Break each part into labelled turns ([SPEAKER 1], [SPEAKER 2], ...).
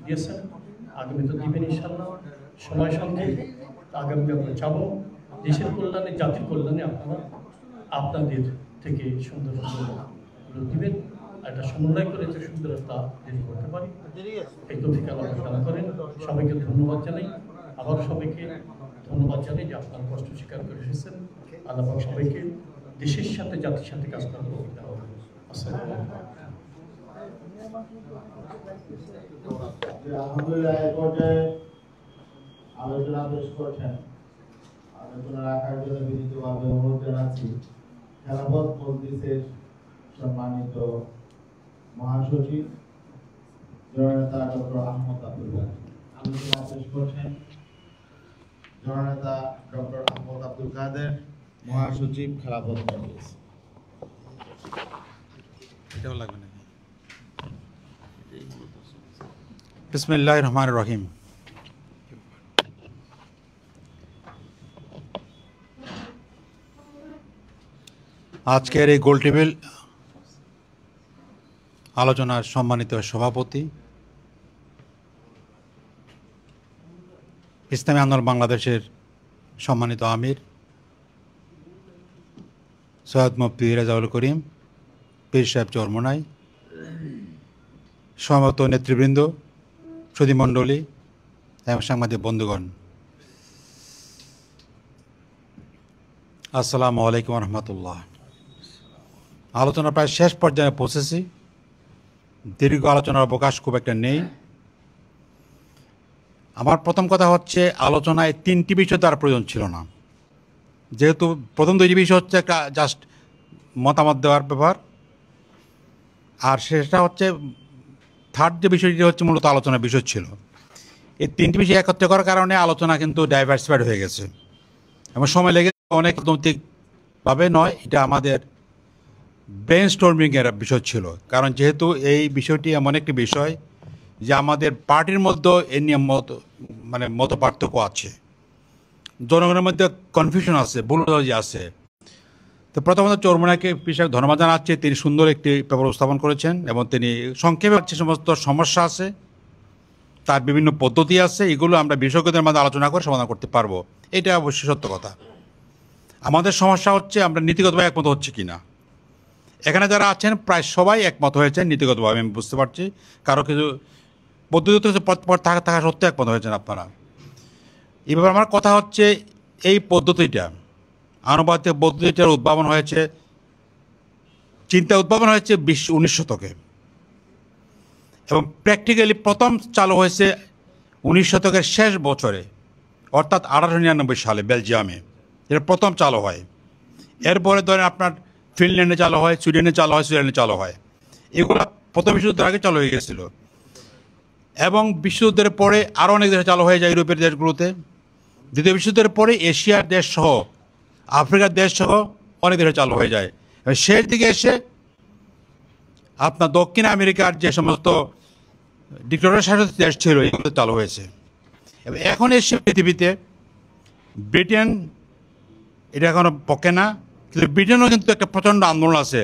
[SPEAKER 1] দিয়েছেন, আগামী তো দিবেন ইনশাল্লাহ। সময় সঙ্গে আগামী আমরা যাবো দেশের কল্যাণে, জাতির কল্যাণে আপনারা আপনাদের থেকে সুন্দর সুন্দর দিবেন। একটা সমন্বয় করে যে সুন্দরতা তৈরি করতে পারি, এই তৌফিক আল্লাহ দান করেন। সবাইকে ধন্যবাদ জানাই, আবার সবাইকে ধন্যবাদ জানাই যে আপনারা কষ্ট স্বীকার করে এসেছেন। আল্লাহ সবাইকে দেশের সাথে জাতির সাথে কাজ করার সুবিধা হবে। আসসালামু
[SPEAKER 2] আলহামদুলিল্লাহ এই পর্যায়ে আলোচনা পেশ করছেন। আলোচনা রাখার জন্য বিনীতভাবে অনুরোধ জানাচ্ছি খেলাফত মজলিসের সম্মানিত মহাসচিব জননেতা ডক্টর আহমদ আব্দুল কাদের। আলোচনা পেশ করছেন জননেতা ডক্টর আহমদ আব্দুল কাদের, মহাসচিব খেলাফত মজলিস।
[SPEAKER 3] এটাও লাগবে নাকি? বিসমিল্লাহির রহমানির রহিম। আজকের এই গোল টেবিল আলোচনার সম্মানিত সভাপতি, ইসলামী আন্দোলন বাংলাদেশের সম্মানিত আমির সৈয়দ মুফতি রেজাউল করিম পীর সাহেব চরমোনাই, সমবেত নেতৃবৃন্দ, সুধীমণ্ডলী এবং সাংবাদিক বন্ধুগণ, আসসালামু আলাইকুম রহমতুল্লাহ। আলোচনা প্রায় শেষ পর্যায়ে পৌঁছেছি। দীর্ঘ আলোচনার অবকাশ খুব একটা নেই। আমার প্রথম কথা হচ্ছে, আলোচনায় তিনটি বিষয় তার প্রয়োজন ছিল না, যেহেতু প্রথম দুইটি বিষয় হচ্ছে একটা জাস্ট মতামত দেওয়ার ব্যাপার, আর সেটা হচ্ছে থার্ড যে বিষয়টি হচ্ছে মূলত আলোচনার বিষয় ছিল। এই তিনটি বিষয় একত্র করার কারণে আলোচনা কিন্তু ডাইভার্সিফাইড হয়ে গেছে এবং সময় লেগে অনেক রাজনৈতিকভাবে নয়, এটা আমাদের ব্রেন স্টর্মিংয়ের বিষয় ছিল। কারণ যেহেতু এই বিষয়টি এমন একটি বিষয় যে আমাদের পার্টির মধ্যে এ নিয়ে মত পার্থক্য আছে, জনগণের মধ্যে কনফিউশন আছে, ভুলবোঝাবুঝি আছে। তো প্রথমত চরমোনাইকে বিশেষ ধন্যবাদ জানাচ্ছি, তিনি সুন্দর একটি পেপার উপস্থাপন করেছেন এবং তিনি সংক্ষেপে যে সমস্ত সমস্যা আছে, তার বিভিন্ন পদ্ধতি আছে, এগুলো আমরা বিশেষজ্ঞদের মধ্যে আলোচনা করে সমাধান করতে পারবো। এটা অবশ্যই সত্য কথা। আমাদের সমস্যা হচ্ছে আমরা নীতিগতভাবে একমত হচ্ছে কি না। এখানে যারা আছেন প্রায় সবাই একমত হয়েছেন নীতিগতভাবে, আমি বুঝতে পারছি। কারো কিছু পদ্ধতি থাকা সত্ত্বেও একমত হয়েছেন আপনারা। এবার আমার কথা হচ্ছে, এই পদ্ধতিটা, আনুপাতিক পদ্ধতিটার উদ্ভাবন হয়েছে, চিন্তা উদ্ভাবন হয়েছে 19 শতকে এবং প্র্যাকটিক্যালি প্রথম চালু হয়েছে 19 শতকের শেষ বছরে, অর্থাৎ 1899 সালে বেলজিয়ামে এটা প্রথম চালু হয়। এরপরে ধরেন আপনার ফিনল্যান্ডে চালু হয়, সুইডেনে চালু হয়, সুইডেনে চালু হয়। এগুলো প্রথম বিশ্বযুদ্ধের আগে চালু হয়ে গেছিলো এবং বিশ্বযুদ্ধের পরে আরও অনেক দেশে চালু হয়ে যায়, ইউরোপের দেশগুলোতে। দ্বিতীয় বিশ্বযুদ্ধের পরে এশিয়ার দেশ সহ, আফ্রিকার দেশ সহ অনেক দেশে চালু হয়ে যায়। শেষ দিকে এসে আপনার দক্ষিণ আমেরিকার যে সমস্ত ডিক্টেটর শাসিত দেশ ছিল এগুলো চালু হয়েছে। এবং এখন এসে পৃথিবীতে ব্রিটেন, এটা এখনো পক্ষে না, কিন্তু ব্রিটেনও কিন্তু একটা প্রচণ্ড আন্দোলন আছে,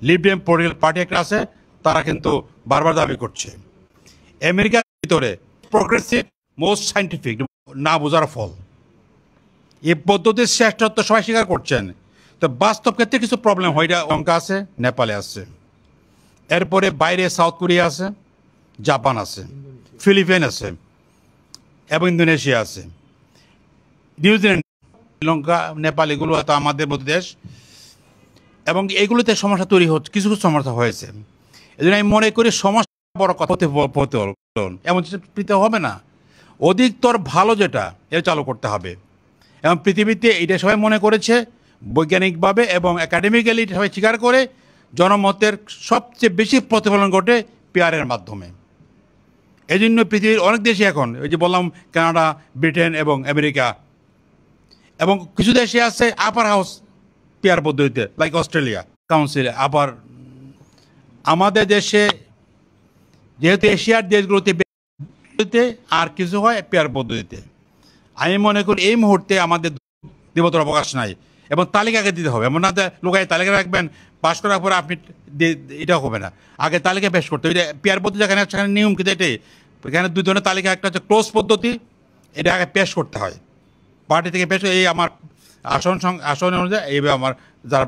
[SPEAKER 3] লিবারেল পলিটিক্যাল পার্টি একটা আছে, তারা কিন্তু বারবার দাবি করছে। আমেরিকার ভিতরে প্রোগ্রেসিভ, মোস্ট সাইন্টিফিক, না বোঝার ফল, এই পদ্ধতির শ্রেষ্ঠত্ব সবাই স্বীকার করছেন। তো বাস্তব ক্ষেত্রে কিছু প্রবলেম হয়, এটা লঙ্কা আছে, নেপালে আছে, এরপরে বাইরে সাউথ কোরিয়া আছে, জাপান আছে, ফিলিপাইন আছে এবং ইন্দোনেশিয়া আছে, নিউজিল্যান্ড, শ্রীলঙ্কা, নেপাল, এগুলো হয়তো আমাদের মতো দেশ, এবং এগুলোতে সমস্যা তৈরি হচ্ছে, কিছু কিছু সমস্যা হয়েছে। এই জন্য আমি মনে করি সমস্যা বড় কথা এমন পেতে হবে না, অধিকতর ভালো যেটা এটা চালু করতে হবে। এবং পৃথিবীতে এটা সবাই মনে করেছে বৈজ্ঞানিকভাবে এবং একাডেমিক্যালি সবাই স্বীকার করে, জনমতের সবচেয়ে বেশি প্রতিফলন ঘটে পেয়ারের মাধ্যমে। এই জন্য পৃথিবীর অনেক দেশে এখন, ওই যে বললাম কানাডা, ব্রিটেন এবং আমেরিকা, এবং কিছু দেশে আছে আপার হাউস পেয়ার পদ্ধতিতে, লাইক অস্ট্রেলিয়া কাউন্সিলে। আবার আমাদের দেশে যেহেতু এশিয়ার দেশগুলোতে আর কিছু হয় পেয়ার পদ্ধতিতে। আমি মনে করি এই মুহূর্তে আমাদের দেবতার অবকাশ নাই এবং তালিকাকে দিতে হবে। এমন না লোকায় তালিকা রাখবেন, পাস করার পরে আপনি, এটা হবে না, আগে তালিকা পেশ করতে হবে। পেয়ার পদ্ধতি যেখানে সেখানে নিয়ম কিন্তু এটাই, এখানে দুই ধরনের তালিকা, একটা হচ্ছে ক্লোজ পদ্ধতি, এটা আগে পেশ করতে হয় পার্টি থেকে, পেশ এই আমার আসন অনুযায়ী এইভাবে আমার যারা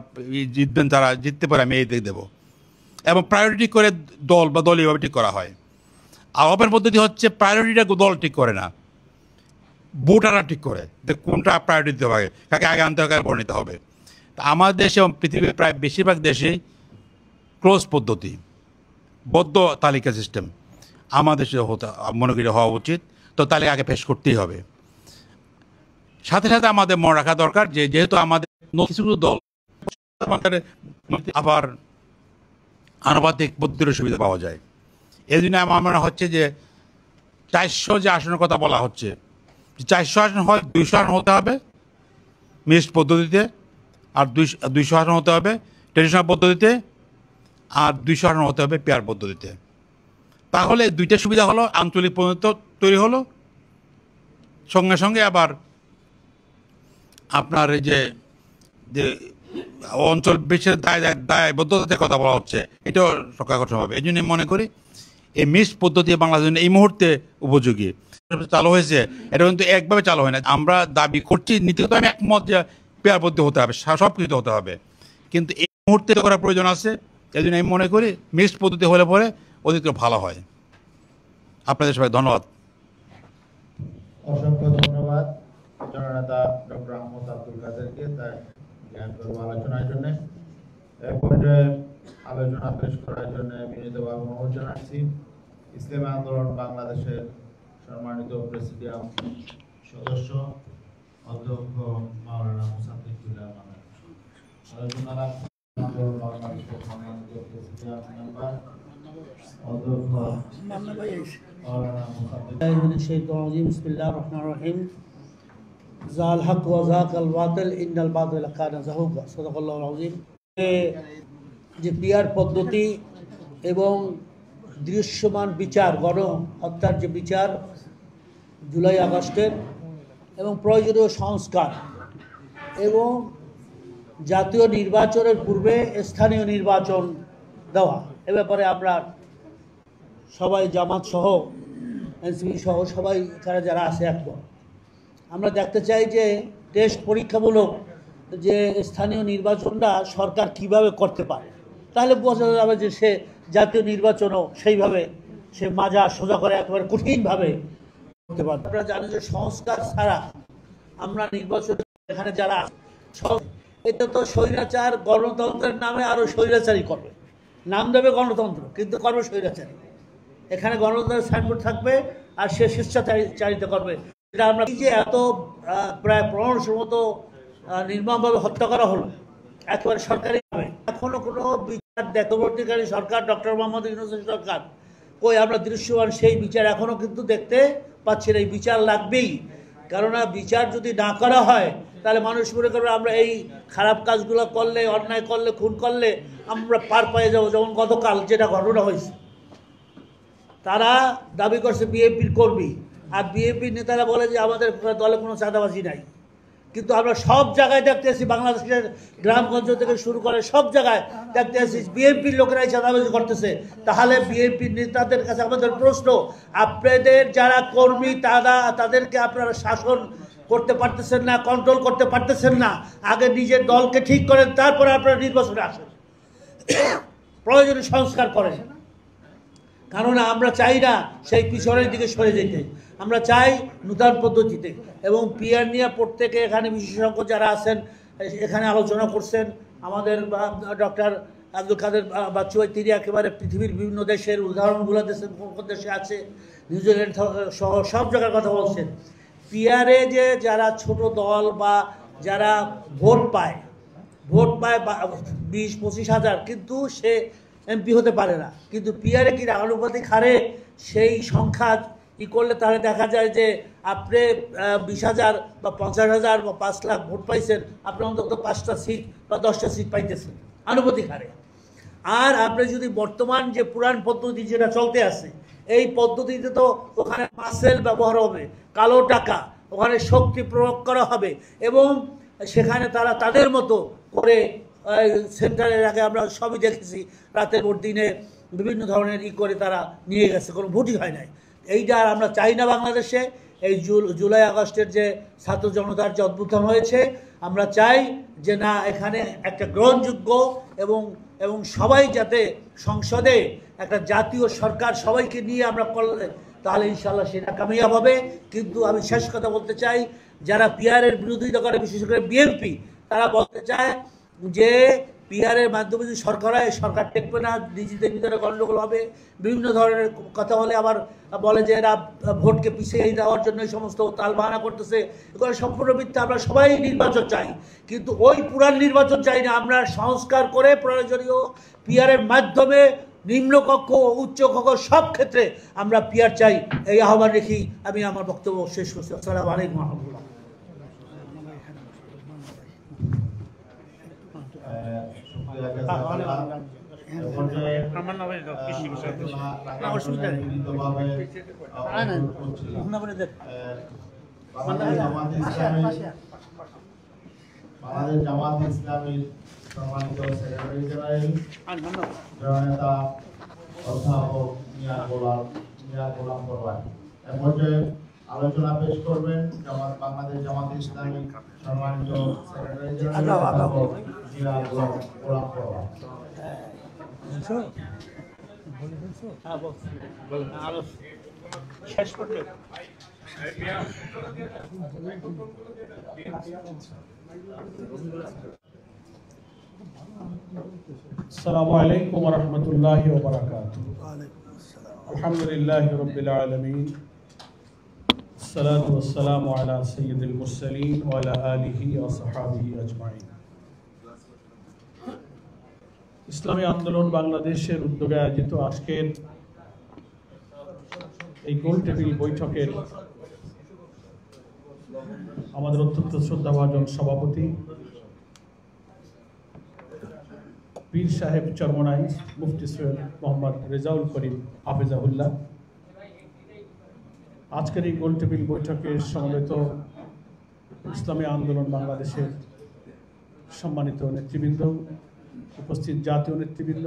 [SPEAKER 3] জিতবেন, যারা জিততে পারে আমি এই দিকে দেবো, এবং প্রায়োরিটি করে দল বা দলীয়ভাবে ঠিক করা হয়। আর ওপেন পদ্ধতি হচ্ছে প্রায়োরিটিটা দল ঠিক করে না, ভোটাররা ঠিক করে যে কোনটা প্রায়োরিটি দিতে হবে, কাকে আগে আনতে হবে, কাকে পরে নিতে হবে। তা আমাদের দেশে এবং পৃথিবীর প্রায় বেশিরভাগ দেশেই ক্লোজ পদ্ধতি, বদ্ধ তালিকা সিস্টেম আমাদের দেশে মনে করি হওয়া উচিত। তো তালিকা আগে পেশ করতেই হবে। সাথে সাথে আমাদের মনে রাখা দরকার যে যেহেতু আমাদের কিছু দল আবার আনুপাতিক পদ্ধতির সুবিধা পাওয়া যায়, এই জন্য আমার মনে হচ্ছে যে 400 যে আসনের কথা বলা হচ্ছে, 400 আসন হয় 200 আসন হতে হবে মিক্সড পদ্ধতিতে, আর 200 আসন হতে হবে ট্রেডিশনাল পদ্ধতিতে, আর 200 আসন হতে হবে পেয়ার পদ্ধতিতে। তাহলে দুইটা সুবিধা হলো, আঞ্চলিক পদ্ধতি তৈরি হলো, সঙ্গে সঙ্গে আবার আপনার এই যে অঞ্চল বিশেষ দায়বদ্ধতার কথা বলা হচ্ছে, এটাও রক্ষা করতে হবে। এই জন্য মনে করি এই মিক্সড পদ্ধতি বাংলাদেশের এই মুহূর্তে উপযোগী চালু হয়েছে। এটা কিন্তু একভাবে চালু হয় না। আমরা দাবি করছি, নীতিগত আমি একমত যে পেয়ার পদ্ধতি হতে হবে, সব কিছু হতে হবে, কিন্তু এই মুহূর্তে করার প্রয়োজন আছে। এই জন্য আমি মনে করি মিক্সড পদ্ধতি হলে পরে অধিক ভালো হয়। আপনাদের সবাই ধন্যবাদ।
[SPEAKER 2] অসংখ্য ধন্যবাদ জননেতা ডক্টর আহমদ আব্দুল কাদেরকে তার জ্ঞানগর্ভ আলোচনার জন্য। এ পর্যায়ে আলোচনা পেশ করার জন্য বিনীতভাবে অনুরোধ জানাচ্ছি ইসলামী আন্দোলন বাংলাদেশের সম্মানিত প্রেসিডিয়াম সদস্য অধ্যক্ষ মাওলানা মুসাদ্দিকুল্লাহ মামুন। আলোচনা রাখছেন আন্দোলন বাংলাদেশের সম্মানিত প্রেসিডিয়াম মেম্বার অধ্যক্ষ মাওলানা মুসাদ্দিকুল্লাহ।
[SPEAKER 4] বিসমিল্লাহির রহমানির রহিম। জাল হক ওয়া যাকাল বাতিল ইন্নাল বাতিলা কানা যাহুকা। সাদাকাল্লাহুল আযীম। যে পিয়ার পদ্ধতি এবং দৃশ্যমান বিচার, গণহত্যার যে বিচার জুলাই আগস্টের, এবং প্রয়োজনীয় সংস্কার, এবং জাতীয় নির্বাচনের পূর্বে স্থানীয় নির্বাচন দেওয়া, এ ব্যাপারে আমরা সবাই জামাত সহ এনসিপি সহ সবাই এখানে যারা আছে একমত। আমরা দেখতে চাই যে টেস্ট পরীক্ষামূলক যে স্থানীয় নির্বাচনটা সরকার কিভাবে করতে পারে, তাহলে বোঝা যাবে যে সে জাতীয় নির্বাচনও সেইভাবে সে মাজা সোজা করে একেবারে কঠিনভাবে করতে পারে। আপনারা জানেন যে সংস্কার ছাড়া আমরা নির্বাচন এখানে যারা এটা তো স্বৈরাচার, গণতন্ত্রের নামে আরও স্বৈরাচারই করবে। নাম দেবে গণতন্ত্র, কিন্তু করবে স্বৈরাচারী। এখানে গণতন্ত্রের সাইনবোর্ড থাকবে আর সে স্বেচ্ছাচারিতা করবে। এটা আমরা যে এত প্রায় 1500 মতো নির্মমভাবে হত্যা করা হলো একেবারে সরকারিভাবে, এখনো কোনো বিচার দেখবর্তীকারী সরকার ডক্টর মোহাম্মদ ইউনূসের সরকার কই আমরা দৃশ্যমান সেই বিচার এখনো কিন্তু দেখতে পাচ্ছি না। এই বিচার লাগবেই, কেননা বিচার যদি না করা হয় তাহলে মানুষ মনে করবে আমরা এই খারাপ কাজগুলো করলে, অন্যায় করলে, খুন করলে আমরা পার পেয়ে যাবো। যেমন গতকাল যেটা ঘটনা হয়েছে, তারা দাবি করছে বিএনপির কর্মী, আর বিএনপির নেতারা বলে যে আমাদের দলে কোনো চাঁদাবাজি নাই। কিন্তু আমরা সব জায়গায় দেখতে আসি, বাংলাদেশের গ্রামগঞ্জ থেকে শুরু করে সব জায়গায় দেখতে আসি বিএনপির লোকেরাই চাঁদাবাজি করতেছে। তাহলে বিএনপির নেতাদের কাছে আমাদের প্রশ্ন, আপনাদের যারা কর্মী তাদেরকে আপনারা শাসন করতে পারতেছেন না, কন্ট্রোল করতে পারতেছেন না। আগে নিজের দলকে ঠিক করেন, তারপরে আপনারা নির্বাচনে আসেন, প্রয়োজনীয় সংস্কার করেন। কারণ আমরা চাই না সেই পিছনের দিকে সরে যেতে, আমরা চাই নূতন পদ্ধতিতে। এবং পিয়ার নিয়ে প্রত্যেকে এখানে বিশেষজ্ঞ যারা আছেন এখানে আলোচনা করছেন। আমাদের ডক্টর আব্দুল কাদের বাচ্চু ভাই, তিনি একেবারে পৃথিবীর বিভিন্ন দেশের উদাহরণগুলো দেশের কোন দেশে আছে, নিউজিল্যান্ড সহ সব জায়গার কথা বলছেন। পিয়ারে যে যারা ছোট দল বা যারা ভোট পায় 20-25 হাজার, কিন্তু সে এমপি হতে পারে না। কিন্তু পিয়ারে কি আনুপাতিক হারে সেই সংখ্যা করলে তাহলে দেখা যায় যে আপনি 20,000 বা 50,000 বা 5 লাখ ভোট পাইছেন, আপনি অন্তত 5টা সিট বা 10টা সিট পাইতেছেন আনুপাতিক হারে। আর আপনি যদি বর্তমান যে পুরান পদ্ধতি যেটা চলতে আছে, এই পদ্ধতিতে তো ওখানে মাসেল ব্যবহার হবে, কালো টাকা, ওখানে শক্তি প্রয়োগ করা হবে, এবং সেখানে তারা তাদের মতো করে সেন্টারের আগে আমরা সবই দেখেছি রাতের ভোট দিনে বিভিন্ন ধরনের করে তারা নিয়ে গেছে, কোনো ভোটই হয় নাই। এইটা আর আমরা চাই না বাংলাদেশে। এই জুলাই আগস্টের যে ছাত্র জনতার যে অভ্যুত্থান হয়েছে, আমরা চাই যে না, এখানে একটা গ্রহণযোগ্য এবং সবাই যাতে সংসদে একটা জাতীয় সরকার সবাইকে নিয়ে আমরা করলে তাহলে ইনশাল্লাহ সেটা কামিয়াব হবে। কিন্তু আমি শেষ কথা বলতে চাই, যারা পিআরের বিরোধিতা করে, বিশেষ করে বিএনপি, তারা বলতে চায় যে পিআরের মাধ্যমে যদি সরকার হয়, সরকার টেকবে না, নিজেদের ভিতরে গণ্ডগোল হবে, বিভিন্ন ধরনের কথা বলে। আবার বলে যে এরা ভোটকে পিছিয়ে দেওয়ার জন্য এই সমস্ত তালবাহানা করতেছে। এগুলো সম্পূর্ণ মিথ্যা। আমরা সবাই নির্বাচন চাই, কিন্তু ওই পুরান নির্বাচন চাই না। আমরা সংস্কার করে প্রয়োজনীয় পিআরের মাধ্যমে নিম্নকক্ষ উচ্চ কক্ষ সব ক্ষেত্রে আমরা পিআর চাই। এই আহ্বান রেখি আমি আমার বক্তব্য শেষ করছি। আসসালামু আলাইকুম ওয়া রাহমাতুল্লাহ।
[SPEAKER 2] বাংলাদেশ জামাত ইসলামীর সম্মানিত সেক্রেটারি জেনারেল জননেতা অধ্যাপক মিয়া গোলাম পরোয়ার এ পর্যায়ে আলোচনা পেশ করবেন বাংলাদেশ জামাত ইসলামীর সম্মানিত সেক্রেটারি জেনারেল অধ্যাপক মিয়া গোলাম পরোয়ার।
[SPEAKER 4] শেষ করতে
[SPEAKER 5] السلام عليكم ورحمة الله وبركاته. الحمد لله رب العالمين. الصلاة والسلام على سيد المرسلين وعلى آله وصحابه أجمعين. ইসলামী আন্দোলন বাংলাদেশের উদ্যোগে আয়োজিত আজকের এই গোল টেবিল বৈঠকের আমাদের অত্যন্ত শ্রদ্ধাভাজন সভাপতি পীর সাহেব চরমনাই মুফতি সৈয়দ মোহাম্মদ রেজাউল করিম হাফেজাহুল্লাহ, আজকের এই গোল টেবিল বৈঠকে সমবেত ইসলামী আন্দোলন বাংলাদেশের সম্মানিত নেতৃবৃন্দ, উপস্থিত জাতীয় নেতৃবৃন্দ,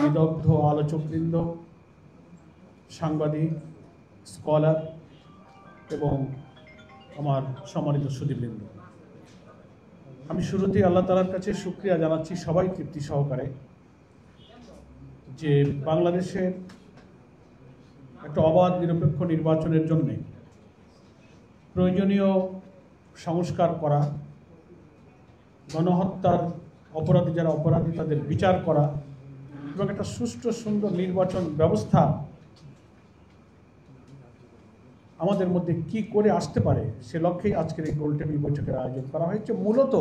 [SPEAKER 5] বিদগ্ধ আলোচকবৃন্দ, সাংবাদিক, স্কলার এবং আমার সম্মানিত সুধীবৃন্দ, আমি শুরুতেই আল্লাহ তাআলার কাছে শুকরিয়া জানাচ্ছি সবাই তৃপ্তি সহকারে যে বাংলাদেশের একটা অবাধ নিরপেক্ষ নির্বাচনের জন্য প্রয়োজনীয় সংস্কার করা, গণহত্যার অপরাধী যারা অপরাধী তাদের বিচার করা এবং একটা সুষ্ঠু সুন্দর নির্বাচন ব্যবস্থা আমাদের মধ্যে কি করে আসতে পারে সে লক্ষ্যেই আজকের এই গোল টেবিল বৈঠকের আয়োজন করা হয়েছে। মূলত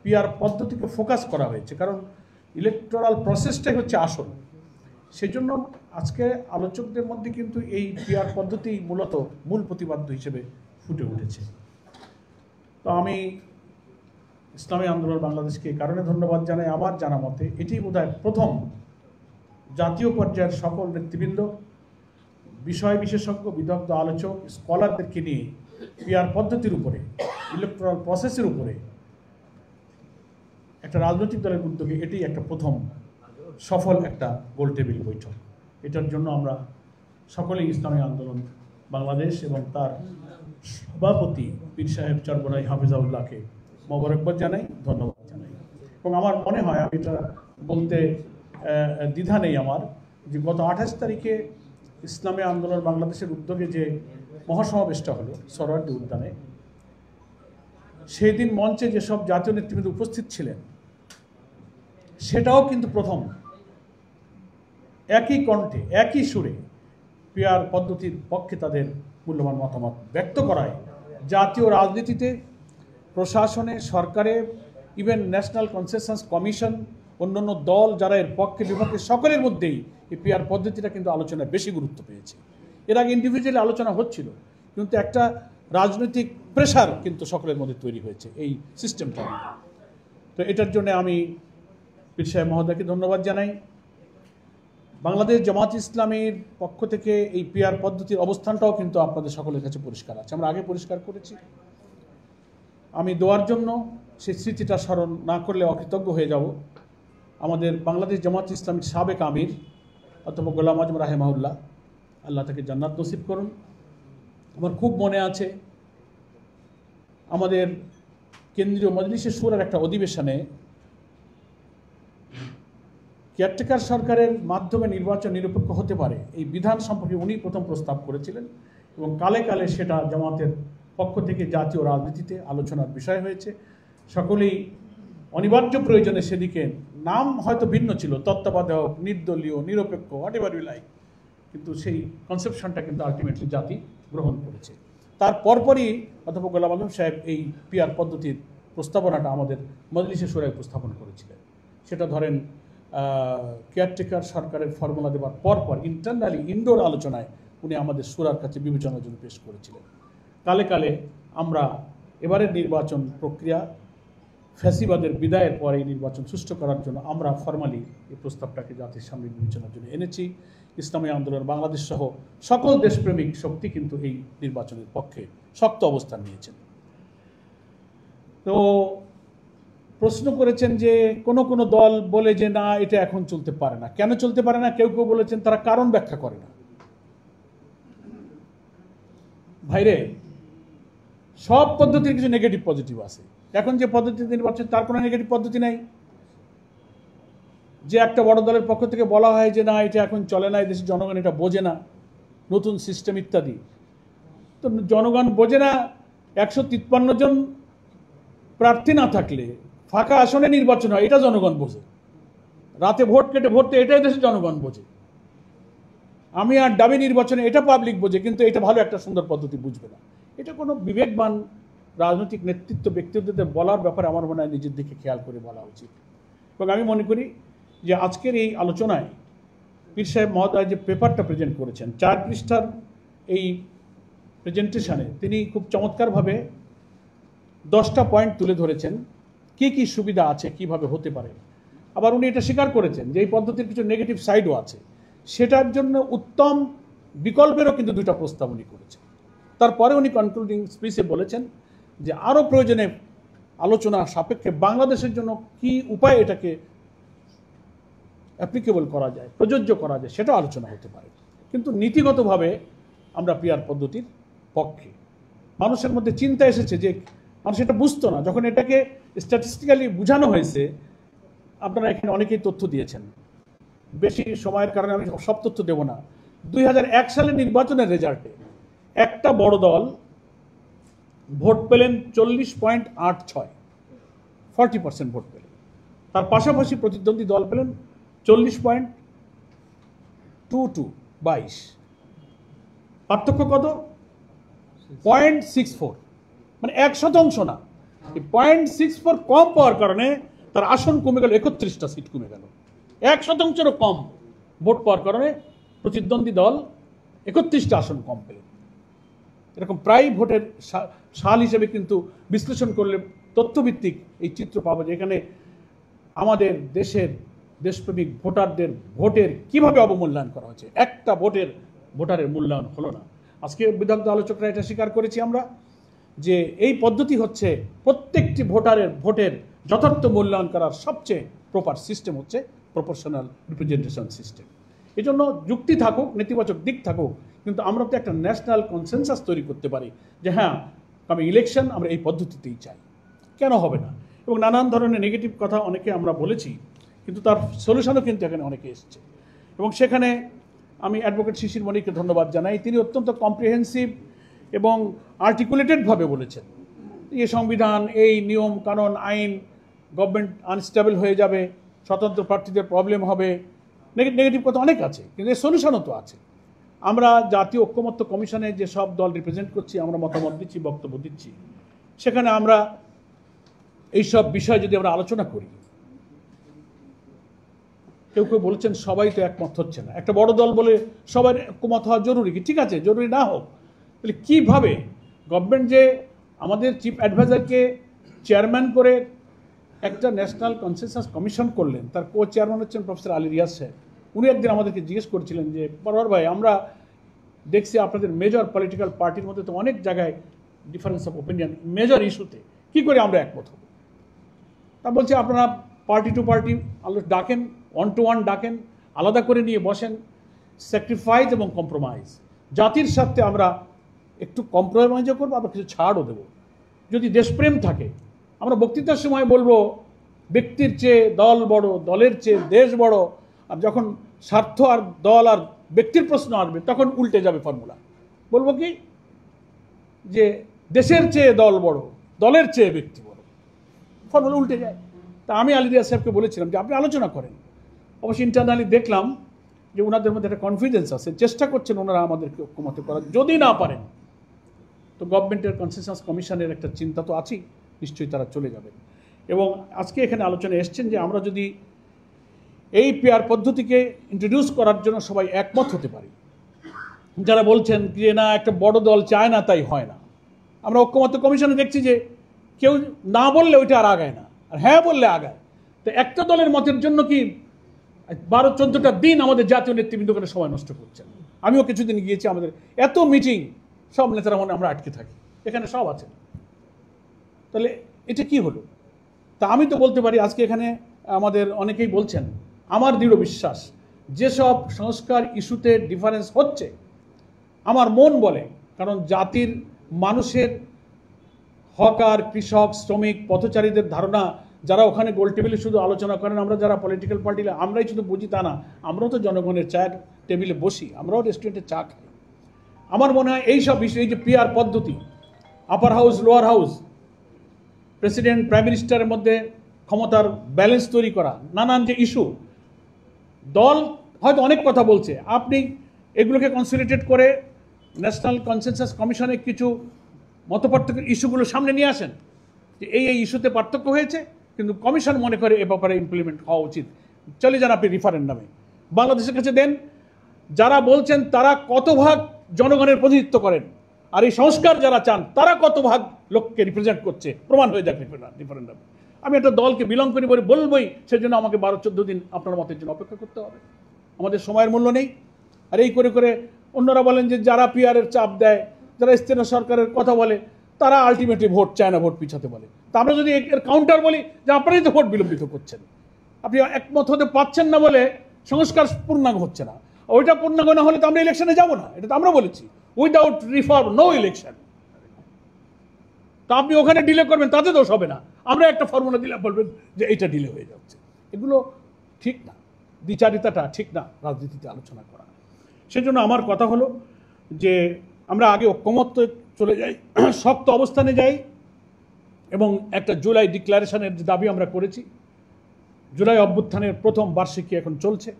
[SPEAKER 5] পিআর পদ্ধতিকে ফোকাস করা হয়েছে, কারণ ইলেকটোরাল প্রসেসটাই হচ্ছে আসল। সেজন্য আজকে আলোচকদের মধ্যে কিন্তু এই পিআর পদ্ধতি মূলত মূল প্রতিপাদ্য হিসেবে ফুটে উঠেছে। তো আমি ইসলামী আন্দোলন বাংলাদেশকে এই কারণে ধন্যবাদ জানাই, আমার জানা মতে এটি বোধহয় প্রথম জাতীয় পর্যায়ের সকল নেতৃবৃন্দ, বিষয় বিশেষজ্ঞ, বিদগ্ধ আলোচক, স্কলারদেরকে নিয়ে পিআর পদ্ধতির উপরে, ইলেকটোরাল প্রসেসের উপরে একটা রাজনৈতিক দলের উদ্যোগে এটি একটা প্রথম সফল একটা গোল টেবিল বৈঠক। এটার জন্য আমরা সকলেই ইসলামী আন্দোলন বাংলাদেশ এবং তার সভাপতি পীর সাহেব চরমনাই হাফিজাউল্লাহকে মোবারকবাদ জানাই, ধন্যবাদ জানাই। এবং আমার মনে হয়, আমি এটা বলতে দ্বিধা নেই আমার, যে গত 28 তারিখে ইসলামী আন্দোলন বাংলাদেশের উদ্যোগে যে মহাসমাবেশটা হলো সরোয়ার্দী উদ্যানে, সেই দিন মঞ্চে যেসব জাতীয় নেতৃবৃন্দ উপস্থিত ছিলেন সেটাও কিন্তু প্রথম একই কণ্ঠে একই সুরে পিআর পদ্ধতির পক্ষে তাদের মূল্যবান মতামত ব্যক্ত করায় জাতীয় রাজনীতিতে, প্রশাসনে, সরকারে, ইভেন ন্যাশনাল কনসেনসাস কমিশন, অন্যান্য দল যারা এর পক্ষে বিপক্ষে সকলের মধ্যেই এই পিআর পদ্ধতিটা কিন্তু আলোচনায় বেশি গুরুত্ব পেয়েছে। এর আগে ইন্ডিভিজুয়ালি আলোচনা হচ্ছিল, কিন্তু একটা রাজনৈতিক প্রেশার কিন্তু সকলের মধ্যে তৈরি হয়েছে এই সিস্টেমটা। তো এটার জন্য আমি পীর সাহেব মহোদয়কে ধন্যবাদ জানাই। বাংলাদেশ জামাত ইসলামীর পক্ষ থেকে এই পিআর পদ্ধতির অবস্থানটাও কিন্তু আপনাদের সকলের কাছে পরিষ্কার আছে, আমরা আগে পরিষ্কার করেছি। আমি দোয়ার জন্য সেই স্মৃতিটা স্মরণ না করলে অকৃতজ্ঞ হয়ে যাব। আমাদের বাংলাদেশ জামাত ইসলামীর সাবেক আমির অধ্যাপক গোলাম আজম রাহেমাহুল্লাহ, আল্লাহ তাকে জান্নাত নসিব করুন। আমার খুব মনে আছে আমাদের কেন্দ্রীয় মজলিসে শুরার একটা অধিবেশনে কেয়ারটেকার সরকারের মাধ্যমে নির্বাচন নিরপেক্ষ হতে পারে এই বিধান সম্পর্কে উনি প্রথম প্রস্তাব করেছিলেন এবং কালে কালে সেটা জামাতের পক্ষ থেকে জাতীয় রাজনীতিতে আলোচনার বিষয় হয়েছে। সকলেই অনিবার্য প্রয়োজনে সেদিকে নাম হয়তো ভিন্ন ছিল, তত্ত্বাবধায়ক, নির্দলীয়, নিরপেক্ষ, হোয়াট এভার ইউ লাইক, কিন্তু সেই কনসেপশনটা কিন্তু আলটিমেটলি জাতি গ্রহণ করেছে। তার পরপরই অধ্যাপক গোলাম আজম সাহেব এই পিআর পদ্ধতির প্রস্তাবনাটা আমাদের মজলিসে শুরায় উপস্থাপন করেছিলেন। সেটা ধরেন কেয়ারটেকার সরকারের ফর্মুলা দেওয়ার পরপর ইন্টারনালি ইনডোর আলোচনায় উনি আমাদের শুরার কাছে বিবেচনার জন্য পেশ করেছিলেন। কালে কালে আমরা এবারের নির্বাচন প্রক্রিয়া ফ্যাসিবাদের বিদায়ের পরে এই নির্বাচন সুষ্ঠু করার জন্য আমরা ফর্মালি এই প্রস্তাবটাকে জাতির সামনে বিবেচনার জন্য এনেছি। ইসলামী আন্দোলন বাংলাদেশ সহ সকল দেশপ্রেমিক শক্তি কিন্তু এই নির্বাচনের পক্ষে শক্ত অবস্থান নিয়েছেন। তো প্রশ্ন করেছেন যে কোনো দল বলে যে না এটা এখন চলতে পারে না, কেন চলতে পারে না? কেউ কেউ বলেছেন তারা কারণ ব্যাখ্যা করে না। ভাইরে, সব পদ্ধতির কিছু নেগেটিভ পজিটিভ আছে। এখন যে পদ্ধতি নির্বাচন তার কোনো নেগেটিভ পদ্ধতি নাই। যে একটা বড় দলের পক্ষ থেকে বলা হয় যে না এটা এখন চলে না, দেশের জনগণ এটা বোঝে না, নতুন সিস্টেম ইত্যাদি। তো জনগণ বোঝে না, 153 জন প্রার্থী না থাকলে ফাঁকা আসনে নির্বাচন হয়, এটা জনগণ বোঝে। রাতে ভোট কেটে ভোটতে এটাই দেশের জনগণ বোঝে। আমি আর দাবি নির্বাচনে এটা পাবলিক বোঝে, কিন্তু এটা ভালো একটা সুন্দর পদ্ধতি বুঝবে না। এটা কোনো বিবেকবান রাজনৈতিক নেতৃত্ব ব্যক্তিত্বদের বলার ব্যাপারে আমার মনে হয় নিজের দিকে খেয়াল করে বলা উচিত। এবং আমি মনে করি যে আজকের এই আলোচনায় পীর সাহেব মহোদয় যে পেপারটা প্রেজেন্ট করেছেন 4 পৃষ্ঠার এই প্রেজেন্টেশনে তিনি খুব চমৎকারভাবে 10টা পয়েন্ট তুলে ধরেছেন, কি কি সুবিধা আছে, কিভাবে হতে পারে। আবার উনি এটা স্বীকার করেছেন যে এই পদ্ধতির কিছু নেগেটিভ সাইডও আছে, সেটার জন্য উত্তম বিকল্পেরও কিন্তু 2টা প্রস্তাব উনি করেছেন। তারপরে উনি কনক্লুডিং স্পিচে বলেছেন যে আরও প্রয়োজনে আলোচনা সাপেক্ষে বাংলাদেশের জন্য কি উপায় এটাকে অ্যাপ্লিকেবল করা যায়, প্রযোজ্য করা যায়, সেটা আলোচনা হতে পারে। কিন্তু নীতিগতভাবে আমরা পিআর পদ্ধতির পক্ষে। মানুষের মধ্যে চিন্তা এসেছে যে মানুষ এটা বুঝতো না, যখন এটাকে স্ট্যাটিস্টিক্যালি বোঝানো হয়েছে। আপনারা এখানে অনেকেই তথ্য দিয়েছেন, বেশি সময়ের কারণে আমি সব তথ্য দেব না। 2001 সালের নির্বাচনের রেজাল্টে একটা বড় দল ভোট পেলেন 40.86, 40% ভোট পেলেন। তার পাশাপাশি প্রতিদ্বন্দ্বী দল পেলেন 40.22, 22। পার্থক্য কত? 0.64, মানে 1% না। এই 0.64 কম পাওয়ার কারণে তার আসন কমে গেল, 31টা সিট কমে গেল। 1%-এরও কম ভোট পাওয়ার কারণে প্রতিদ্বন্দ্বী দল 31টা আসন কম পেলেন। এরকম প্রায় ভোটের সাল হিসেবে কিন্তু বিশ্লেষণ করলে তথ্যভিত্তিক এই চিত্র পাবো, যেখানে আমাদের দেশের দেশপ্রেমিক ভোটারদের ভোটের কিভাবে অবমূল্যায়ন করা হচ্ছে। একটা ভোটারের মূল্যায়ন হলো না। আজকে বিদগ্ধ আলোচকরা এটা স্বীকার করেছি আমরা যে এই পদ্ধতি হচ্ছে প্রত্যেকটি ভোটারের ভোটের যথার্থ মূল্যায়ন করার সবচেয়ে প্রপার সিস্টেম হচ্ছে প্রপোর্শনাল রিপ্রেজেন্টেশন সিস্টেম। এই জন্য যুক্তি থাকুক, নেতিবাচক দিক থাকুক, কিন্তু আমরা তো একটা ন্যাশনাল কনসেনসাস তৈরি করতে পারি যে হ্যাঁ আমি ইলেকশন আমরা এই পদ্ধতিতেই চাই, কেন হবে না। এবং নানান ধরনের নেগেটিভ কথা অনেকে আমরা বলেছি, কিন্তু তার সলিউশনও কিন্তু এখানে অনেকে এসছে। এবং সেখানে আমি অ্যাডভোকেট শিশির মনিকে ধন্যবাদ জানাই। তিনি অত্যন্ত কম্প্রিহেন্সিভ এবং আর্টিকুলেটেডভাবে বলেছেন এই সংবিধান, এই নিয়ম কানুন আইন, গভর্নমেন্ট আনস্টেবল হয়ে যাবে, স্বতন্ত্র প্রার্থীদের প্রবলেম হবে, নেগেটিভ কথা অনেক আছে, কিন্তু এর সলিউশনও তো আছে। আমরা জাতীয় ঐক্যমত্য কমিশনে যে সব দল রিপ্রেজেন্ট করছি, আমরা মতামত দিচ্ছি, বক্তব্য দিচ্ছি, সেখানে আমরা এইসব বিষয় যদি আমরা আলোচনা করি, কেউ কেউ বলছেন সবাই তো একমত হচ্ছে না। একটা বড় দল বলে সবার একমত হওয়া জরুরি কি? ঠিক আছে, জরুরি না হোক, তাহলে কীভাবে গভর্নমেন্ট যে আমাদের চিফ অ্যাডভাইজারকে চেয়ারম্যান করে একটা ন্যাশনাল কনসেনসাস কমিশন করলেন, তার কো চেয়ারম্যান হচ্ছেন প্রফেসর আলী রিয়াজ সাহেব। উনি একদিন আমাদেরকে জিজ্ঞেস করেছিলেন যে বরাবর ভাই, আমরা দেখছি আপনাদের মেজর পলিটিক্যাল পার্টির মধ্যে তো অনেক জায়গায় ডিফারেন্স অফ ওপিনিয়ন মেজর ইস্যুতে, কী করে আমরা একমত হব? তা বলছি আপনারা পার্টি টু পার্টি ডাকেন, 1 to 1 ডাকেন, আলাদা করে নিয়ে বসেন, স্যাক্রিফাইস এবং কম্প্রোমাইজ। জাতির সাথে আমরা একটু কম্প্রোমাইজও করবো, আবার কিছু ছাড়ও দেবো। যদি দেশপ্রেম থাকে, আমরা বক্তৃতার সময় বলবো ব্যক্তির চেয়ে দল বড়, দলের চেয়ে দেশ বড়, আর যখন স্বার্থ আর দল আর ব্যক্তির প্রশ্ন আসবে তখন উল্টে যাবে ফর্মুলা। বলবো কি যে দেশের চেয়ে দল বড়, দলের চেয়ে ব্যক্তি বড়, ফর্মুলা উল্টে যায়। তা আমি আলী রিয়াজ সাহেবকে বলেছিলাম যে আপনি আলোচনা করেন। অবশ্যই ইন্টারনালি দেখলাম যে ওনাদের মধ্যে একটা কনফিডেন্স আছে, চেষ্টা করছেন ওনারা আমাদেরকে ঐক্যমত করার। যদি না পারেন তো গভর্নমেন্টের কনসেনসাস কমিশনের একটা চিন্তা তো আছেই, নিশ্চয়ই তারা চলে যাবেন। এবং আজকে এখানে আলোচনায় এসছেন যে আমরা যদি এই পিআর পদ্ধতিকে ইন্ট্রোডিউস করার জন্য সবাই একমত হতে পারি। যারা বলছেন যে না একটা বড় দল চায় না তাই হয় না, আমরা ঐক্যমত্য কমিশনে দেখছি যে কেউ না বললে ওইটা আর আগায় না, আর হ্যাঁ বললে আগায়। তো একটা দলের মতের জন্য কি 12-14টা দিন আমাদের জাতীয় নেতৃবৃন্দ করে সময় নষ্ট করছেন। আমিও কিছুদিন গিয়েছি, আমাদের এত মিটিং, সব নেতারা মনে আমরা আটকে থাকি, এখানে সব আছে। তাহলে এটা কি হলো? তা আমি তো বলতে পারি আজকে এখানে আমাদের অনেকেই বলছেন, আমার দৃঢ় বিশ্বাস যেসব সংস্কার ইস্যুতে ডিফারেন্স হচ্ছে, আমার মন বলে, কারণ জাতির মানুষের হকার, কৃষক, শ্রমিক, পথচারীদের ধারণা, যারা ওখানে গোল টেবিলে শুধু আলোচনা করেন, আমরা যারা পলিটিক্যাল পার্টি আমরাই শুধু বুঝি তা না, আমরাও তো জনগণের চায়ের টেবিলে বসি, আমরাও রেস্টুরেন্টে চা খাই। আমার মনে হয় এইসব বিষয়, এই যে পিআর পদ্ধতি, upper house lower house, president prime মিনিস্টারের মধ্যে ক্ষমতার ব্যালেন্স তৈরি করা, নানান যে ইস্যু, দল হয়তো অনেক কথা বলছে, আপনি এগুলোকে কনসিলিডেট করে ন্যাশনাল কনসেনসাস কমিশনে কিছু মতপার্থক্যের ইস্যুগুলো সামনে নিয়ে আসেন যে এই ইস্যুতে পার্থক্য হয়েছে, কিন্তু কমিশন মনে করে এ ব্যাপারে ইমপ্লিমেন্ট হওয়া উচিত, চলে যান আপনি রিফারেন্ডামে। বাংলাদেশের কাছে দেন, যারা বলছেন তারা কত ভাগ জনগণের প্রতিনিধিত্ব করেন, আর এই সংস্কার যারা চান তারা কত ভাগ লোককে রিপ্রেজেন্ট করছে, প্রমাণ হয়ে যাক রিফারেন্ডামে। আমি একটা দলকে বিলং করি বলে বলবই, সেজন্য আমাকে 12-14 দিন আপনার মতের জন্য অপেক্ষা করতে হবে। আমাদের সময়ের মূল্য নেই। আর এই করে করে অন্যরা বলেন যে যারা পিআরের চাপ দেয়, যারা স্থানীয় সরকারের কথা বলে, তারা আলটিমেটলি ভোট চায় না, ভোট পিছাতে বলে। তা আমরা যদি এর কাউন্টার বলি যে আপনারাই তো ভোট বিলম্বিত করছেন, আপনি একমত হতে পারছেন না বলে সংস্কার পূর্ণাঙ্গ হচ্ছে না। ওইটা পূর্ণাঙ্গ না হলে তো আমরা ইলেকশনে যাব না, এটা তো আমরা বলেছি, উইদাউট রিফর্ম নো ইলেকশন। তা আপনি ওখানে ডিলে করবেন, তাতে দোষ হবে না। আমরা একটা ফর্মুলা দিলে বলবেন যে এইটা ডিলে হয়ে যাচ্ছে। এগুলো ঠিক না, দ্বিচারিতাটা ঠিক না রাজনীতিতে আলোচনা করা। সেজন্য আমার কথা হলো যে আমরা আগে ঐক্যমত্য চলে যাই, শক্ত অবস্থানে যাই, এবং একটা জুলাই ডিক্লারেশনের দাবি আমরা করেছি। জুলাই অভ্যুত্থানের প্রথম বার্ষিকী এখন চলছে,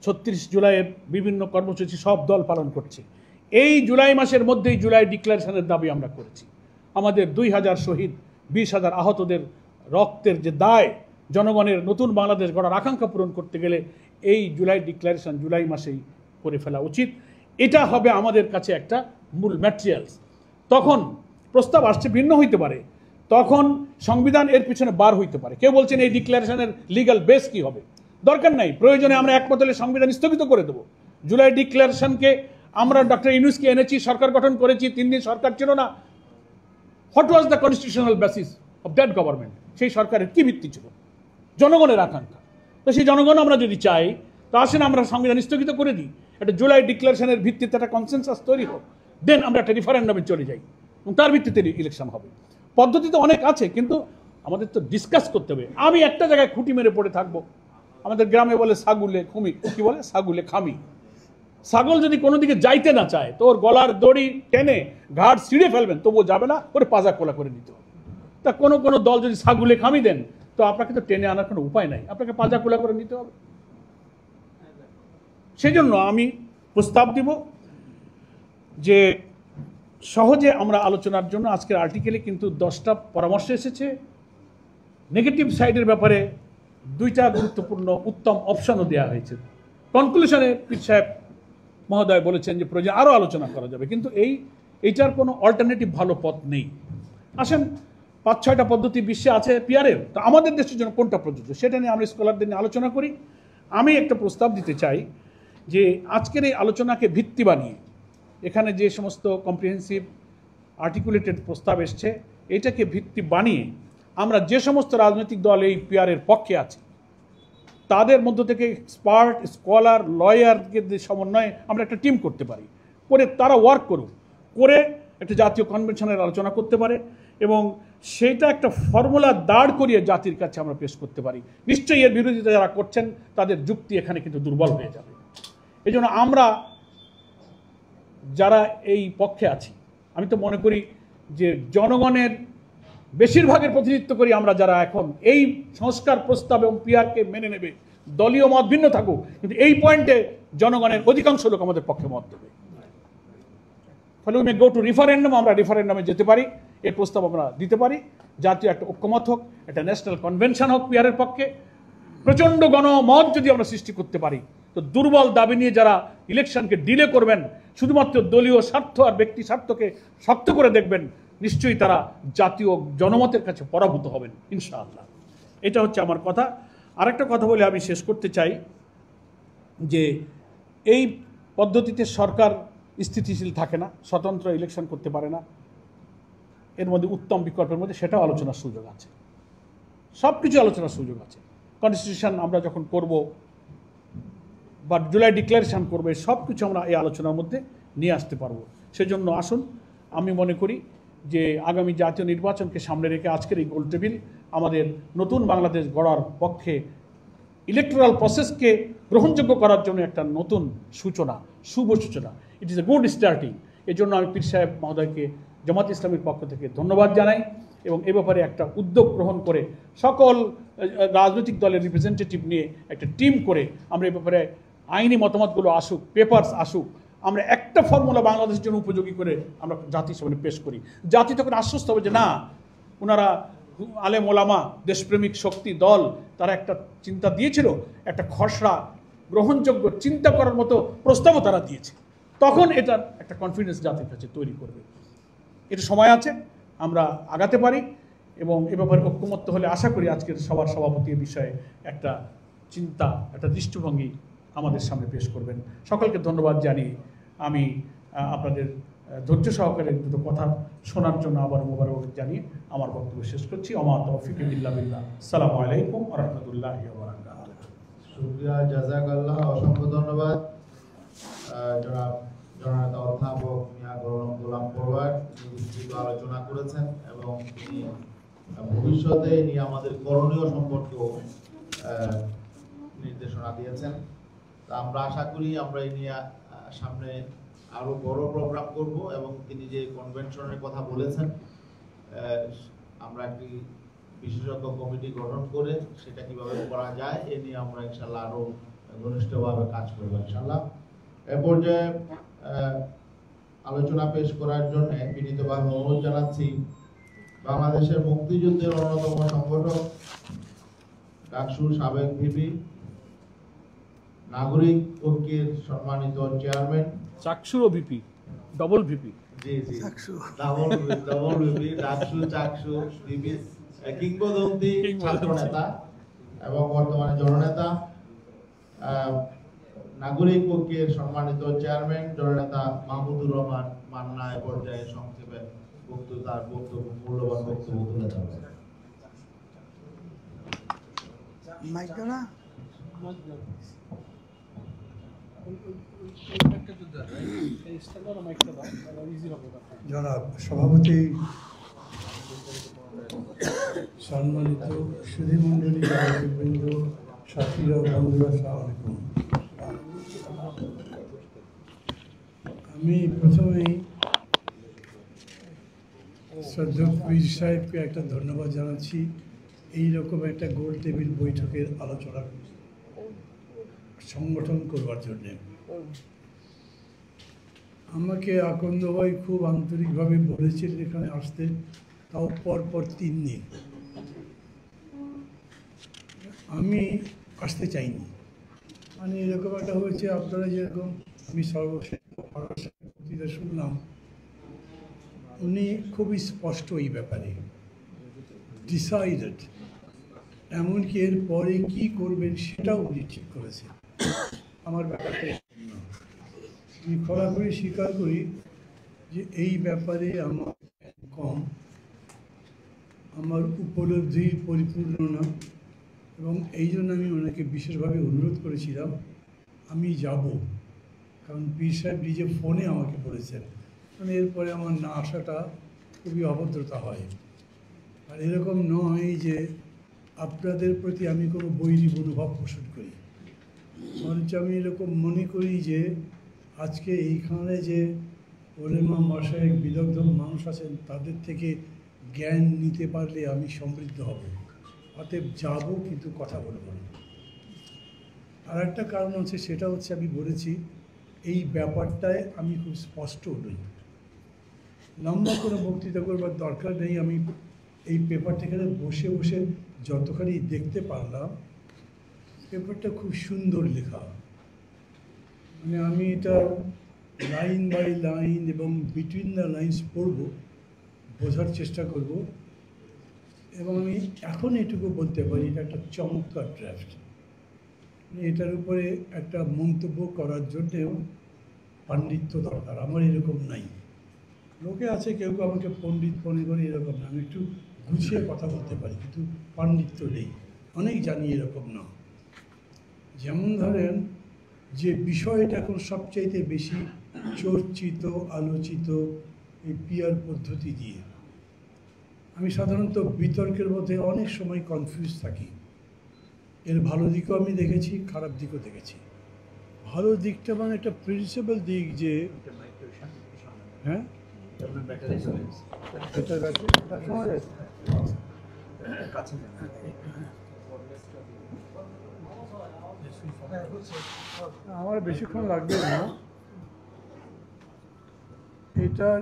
[SPEAKER 5] 36 জুলাইয়ের বিভিন্ন কর্মসূচি সব দল পালন করছে। এই জুলাই মাসের মধ্যেই জুলাই ডিক্লারেশনের দাবি আমরা করেছি। আমাদের 2000 শহীদ, 20,000 আহতদের রক্তের যে দায়, জনগণের নতুন বাংলাদেশ গড়ার আকাঙ্ক্ষা পূরণ করতে গেলে এই জুলাই ডিক্লারেশন জুলাই মাসেই করে ফেলা উচিত। এটা হবে আমাদের কাছে একটা মূল ম্যাটেরিয়ালস। তখন প্রস্তাব আসছে ভিন্ন হইতে পারে, তখন সংবিধান এর পিছনে বার হইতে পারে। কেউ বলছেন এই ডিক্লারেশনের লিগ্যাল বেস কি হবে, দরকার নাই, প্রয়োজনে আমরা একমত হলে সংবিধান স্থগিত করে দেবো। জুলাই ডিক্লারেশনকে আমরা ডক্টর ইউনূসকে এনেছি, সরকার গঠন করেছি, 3 দিন সরকার ছিল না। What was the constitutional basis of that government? সেই সরকারের কি ভিত্তি ছিল? জনগণের আকাঙ্ক্ষা। তো সেই জনগণ আমরা যদি চাই, তো আসেন আমরা সংবিধান স্থগিত করে দিই, একটা জুলাই ডিক্লারেশনের ভিত্তিতে একটা কনসেনসাস তৈরি হোক, দেন আমরা একটা রিফারেন্ডামে চলে যাই এবং তার ভিত্তিতে ইলেকশন হবে। পদ্ধতি তো অনেক আছে, কিন্তু আমাদের তো ডিসকাস করতে হবে। আমি একটা জায়গায় খুঁটি মেরে পড়ে থাকবো, আমাদের গ্রামে বলে ছাগুলে খুমি, কি বলে ছাগুলে খামি। ছাগল যদি কোনো দিকে যাইতে না চায় তো ওর গলার দড়ি টেনে ঘাট ছিঁড়ে ফেলবেন, তবুও যাবে না, ওরে পাজা কোলা করে নিতে হবে। তা কোনো দল যদি ছাগুলে খামি দেন, তো আপনাকে তো টেনে আনার কোনো উপায় নাই, আপনাকে পাজা কোলা করে নিতে হবে। সেই জন্য আমি প্রস্তাব দিব যে সহজে আমরা আলোচনার জন্য আজকের আর্টিকেলে কিন্তু 10টা পরামর্শ এসেছে। নেগেটিভ সাইডের ব্যাপারে 2টা গুরুত্বপূর্ণ উত্তম অপশনও দেওয়া হয়েছে। কনক্লুশনে পীর সাহেব মহোদয় বলেছেন যে প্রয়োজন আরও আলোচনা করা যাবে, কিন্তু এইটার কোনো অল্টারনেটিভ ভালো পথ নেই। আসেন 5-6টা পদ্ধতি বিশ্বে আছে পিআরের, তো আমাদের দেশের জন্য কোনটা প্রযোজ্য সেটা নিয়ে আমরা স্কলারদের নিয়ে আলোচনা করি। আমি একটা প্রস্তাব দিতে চাই যে আজকের এই আলোচনাকে ভিত্তি বানিয়ে, এখানে যে সমস্ত কম্প্রিহেন্সিভ আর্টিকুলেটেড প্রস্তাব এসছে, এটাকে ভিত্তি বানিয়ে আমরা যে সমস্ত রাজনৈতিক দল এই পিআরের পক্ষে আছে, তাদের মধ্য থেকে এক্সপার্ট, স্কলার, লয়ারকে সমন্বয়ে আমরা একটা টিম করতে পারি, করে তারা ওয়ার্ক করুক, করে একটা জাতীয় কনভেনশনের আলোচনা করতে পারে এবং সেটা একটা ফর্মুলা দাঁড় করিয়ে জাতির কাছে আমরা পেশ করতে পারি। নিশ্চয়ই এর বিরোধিতা যারা করছেন তাদের যুক্তি এখানে কিন্তু দুর্বল হয়ে যাবে। এই জন্য আমরা যারা এই পক্ষে আছি, আমি তো মনে করি যে জনগণের বেশিরভাগের প্রতিনিধিত্ব করি আমরা, যারা এখন এই সংস্কার প্রস্তাব এবং পিআরকে মেনে নেবে, দলীয় মত ভিন্ন থাকুক, কিন্তু এই পয়েন্টে জনগণের অধিকাংশ লোক আমাদের পক্ষে মত দেবে। ফলে উই মে গো টু রিফারেন্ডাম, আমরা রিফারেন্ডামে যেতে পারি, এর প্রস্তাব আমরা দিতে পারি, জাতীয় একটা ঐক্যমত হোক, একটা ন্যাশনাল কনভেনশন হোক পিআরের পক্ষে, প্রচণ্ড গণমত যদি আমরা সৃষ্টি করতে পারি, তো দুর্বল দাবি নিয়ে যারা ইলেকশনকে ডিলে করবেন, শুধুমাত্র দলীয় স্বার্থ আর ব্যক্তি স্বার্থকে শক্ত করে দেখবেন, নিশ্চয়ই তারা জাতীয় জনমতের কাছে পরাভূত হবেন ইনশাআল্লাহ। এটা হচ্ছে আমার কথা। আরেকটা কথা বলে আমি শেষ করতে চাই যে এই পদ্ধতিতে সরকার স্থিতিশীল থাকে না, স্বতন্ত্র ইলেকশন করতে পারে না। এর মধ্যে উত্তম বিকল্পের মধ্যে সেটাও আলোচনার সুযোগ আছে, সব কিছু আলোচনার সুযোগ আছে। কনস্টিটিউশন আমরা যখন করব বা জুলাই ডিক্লারেশন করবে, সব কিছু আমরা এই আলোচনার মধ্যে নিয়ে আসতে পারবো। সেজন্য আসুন, আমি মনে করি যে আগামী জাতীয় নির্বাচনকে সামনে রেখে আজকের এই গোল টেবিল আমাদের নতুন বাংলাদেশ গড়ার পক্ষে ইলেকটোরাল প্রসেসকে গ্রহণযোগ্য করার জন্য একটা নতুন সূচনা, শুভ সূচনা। It is a good starting. এই জন্য আমি পীর সাহেব মহোদয়কে জামাত ইসলামীর পক্ষ থেকে ধন্যবাদ জানাই এবং এ ব্যাপারে একটা উদ্যোগ গ্রহণ করে সকল রাজনৈতিক দলের রিপ্রেজেন্টেটিভ নিয়ে একটা টিম করে আমরা এ ব্যাপারে আইনি মতামতগুলো আসুক, পেপারস আসুক, আমরা একটা ফর্মুলা বাংলাদেশের জন্য উপযোগী করে আমরা জাতির সামনে পেশ করি। জাতি তখন আশ্বস্ত হবে যে না, ওনারা আলেম ওলামা, দেশপ্রেমিক শক্তি দল, তারা একটা চিন্তা দিয়েছিল, একটা খসড়া গ্রহণযোগ্য চিন্তা করার মতো প্রস্তাবও তারা দিয়েছে। তখন এটার একটা কনফিডেন্স জাতির কাছে তৈরি করবে। এটা সময় আছে, আমরা আগাতে পারি এবং এ ব্যাপারে ঐক্যমত্য হলে আশা করি আজকের সবার সভাপতি বিষয়ে একটা চিন্তা, একটা দৃষ্টিভঙ্গি আমাদের সামনে পেশ করবেন। সকলকে ধন্যবাদ জানিয়ে আমি আপনাদের ধৈর্য সহকারে দুটো কথা শোনার জন্য আবার মোবারক জানিয়ে আমার বক্তব্য শেষ করছি। ওমা তৌফিক ইল্লা বিল্লাহ। আসসালামু আলাইকুম ওয়া রাহমাতুল্লাহি ওয়া বারাকাতুহু।
[SPEAKER 2] শুকরিয়া, জাযাকাল্লাহ, অসংখ্য ধন্যবাদ জনাব জননেতা অধ্যাপক মিয়া গোলাম পরওয়ার। তিনি বিস্তৃত আলোচনা করেছেন এবং তিনি ভবিষ্যতে নিয়ে আমাদের করণীয় সম্পর্কেও নির্দেশনা দিয়েছেন। তা আমরা আশা করি আমরা এই নিয়ে সামনে আরো বড় প্রোগ্রাম করব এবং তিনি যে কনভেনশনের কথা বলেছেন, আমরা একটি বিশেষজ্ঞ কমিটি গঠন করে সেটা কিভাবে করা যায় এ নিয়ে আমরা ইনশাআল্লাহ আরো ঘনিষ্ঠভাবে কাজ করব ইনশাআল্লাহ। এ পর্যায়ে আলোচনা পেশ করার জন্য বিনীতভাবে অনুরোধ জানাচ্ছি বাংলাদেশের মুক্তিযুদ্ধের অন্যতম সংগঠক, ডাকসুর সাবেক ভিপি, নাগরিক ঐক্যের সম্মানিত চেয়ারম্যান,
[SPEAKER 5] চাকসুর ও ভিপি, ডবল ভিপি,
[SPEAKER 2] জি জি ডাবল ভিপি, চাকসু ভিপি, কিংবদন্তি ছাত্র নেতা এবং বর্তমানে জননেতা, নাগরিক ঐক্যের সম্মানিত চেয়ারম্যান জননেতা মাহমুদুর রহমান মান্না এ পর্যায়ে সংক্ষেপে তার বক্তব্য, মূল্যবান বক্তব্য তুলে ধরবেন।
[SPEAKER 6] জনাব সভাপতি, সম্মানিত সুধীমণ্ডলী, বৃন্দ, সাথীরা, বন্ধুরা, আসসালামু আলাইকুম। আমি প্রথমেই শ্রদ্ধেয় পীর সাহেবকে একটা ধন্যবাদ জানাচ্ছি এইরকম একটা গোল টেবিল বৈঠকের আলোচনা সংগঠন করবার জন্যে। আমাকে আকন্দ ভাই খুব আন্তরিকভাবে বলেছিলেন এখানে আসতে, তাও পরপর 3 দিন। আমি আসতে চাইনি, মানে এরকম একটা হয়েছে। আপনারা যেরকম আমি সর্বশেষ শুনলাম, উনি খুবই স্পষ্ট এই ব্যাপারে, ডিসাইডেড, এমনকি এর পরে কী করবেন সেটাও উনি ঠিক করেছেন। আমার ব্যাপারটা আমি খোলাখুলি স্বীকার করি যে এই ব্যাপারে আমার কম, আমার উপলব্ধি পরিপূর্ণ না, এবং এই জন্য আমি ওনাকে বিশেষভাবে অনুরোধ করেছিলাম আমি যাব, কারণ পীর সাহেব নিজে ফোনে আমাকে বলেছেন, মানে এরপরে আমার না আসাটা খুবই অভদ্রতা হয়। আর এরকম নয় যে আপনাদের প্রতি আমি কোনো বৈরী মনোভাব পোষণ করি, বরঞ্চ আমি এরকম মনে করি যে আজকে এইখানে যে ওলেমা মাশায়েখ বিদগ্ধ মানুষ আছেন তাদের থেকে জ্ঞান নিতে পারলে আমি সমৃদ্ধ হব, অতএব যাব কিন্তু কথা বলবো না। আর একটা কারণ হচ্ছে, সেটা হচ্ছে আমি বলেছি এই ব্যাপারটায় আমি খুব স্পষ্ট নই, লম্বা কোনো বক্তৃতা করবার দরকার নেই। আমি এই পেপারটা এখানে বসে বসে যতখানি দেখতে পারলাম, পেপারটা খুব সুন্দর লেখা, মানে আমি এটা লাইন বাই লাইন এবং বিটুইন দ্য লাইন্স পড়ব, বোঝার চেষ্টা করব, এবং আমি এখন এটুকু বলতে পারি এটা একটা চমৎকার ড্রাফট। এটার উপরে একটা মন্তব্য করার জন্যেও পাণ্ডিত্য দরকার, আমার এরকম নাই। লোকে আছে কেউ কেউ আমাকে পণ্ডিত মনে করে, এরকম না, আমি একটু গুছিয়ে কথা বলতে পারি, কিন্তু পাণ্ডিত্য নেই, অনেক জানি এরকম না। যেমন ধরেন যে বিষয়টা এখন সবচাইতে বেশি চর্চিত আলোচিত এই পিয়ার পদ্ধতি দিয়ে, আমি সাধারণত বিতর্কের মধ্যে অনেক সময় কনফিউজ থাকি। এর ভালো দিকও আমি দেখেছি, খারাপ দিকও দেখেছি। ভালো দিকটা মানে একটা প্রিন্সিপাল দিক যে হ্যাঁ আমার বেশিক্ষণ লাগবে না। এটার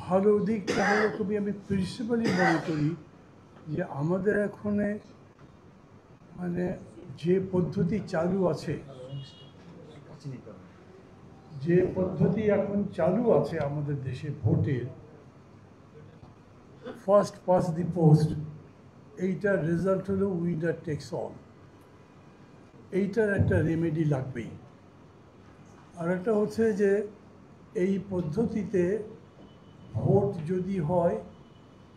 [SPEAKER 6] ভালো দিকটা হলো, খুবই আমি প্রিন্সিপালি মনে করি যে আমাদের এখানে মানে যে পদ্ধতি চালু আছে, যে পদ্ধতি এখন চালু আছে আমাদের দেশে ভোটের, ফার্স্ট পাস দি পোস্ট, এইটার রেজাল্ট হলো উইনার টেক্স অল। এইটার একটা রেমেডি লাগবেই। আর একটা হচ্ছে যে এই পদ্ধতিতে ভোট যদি হয়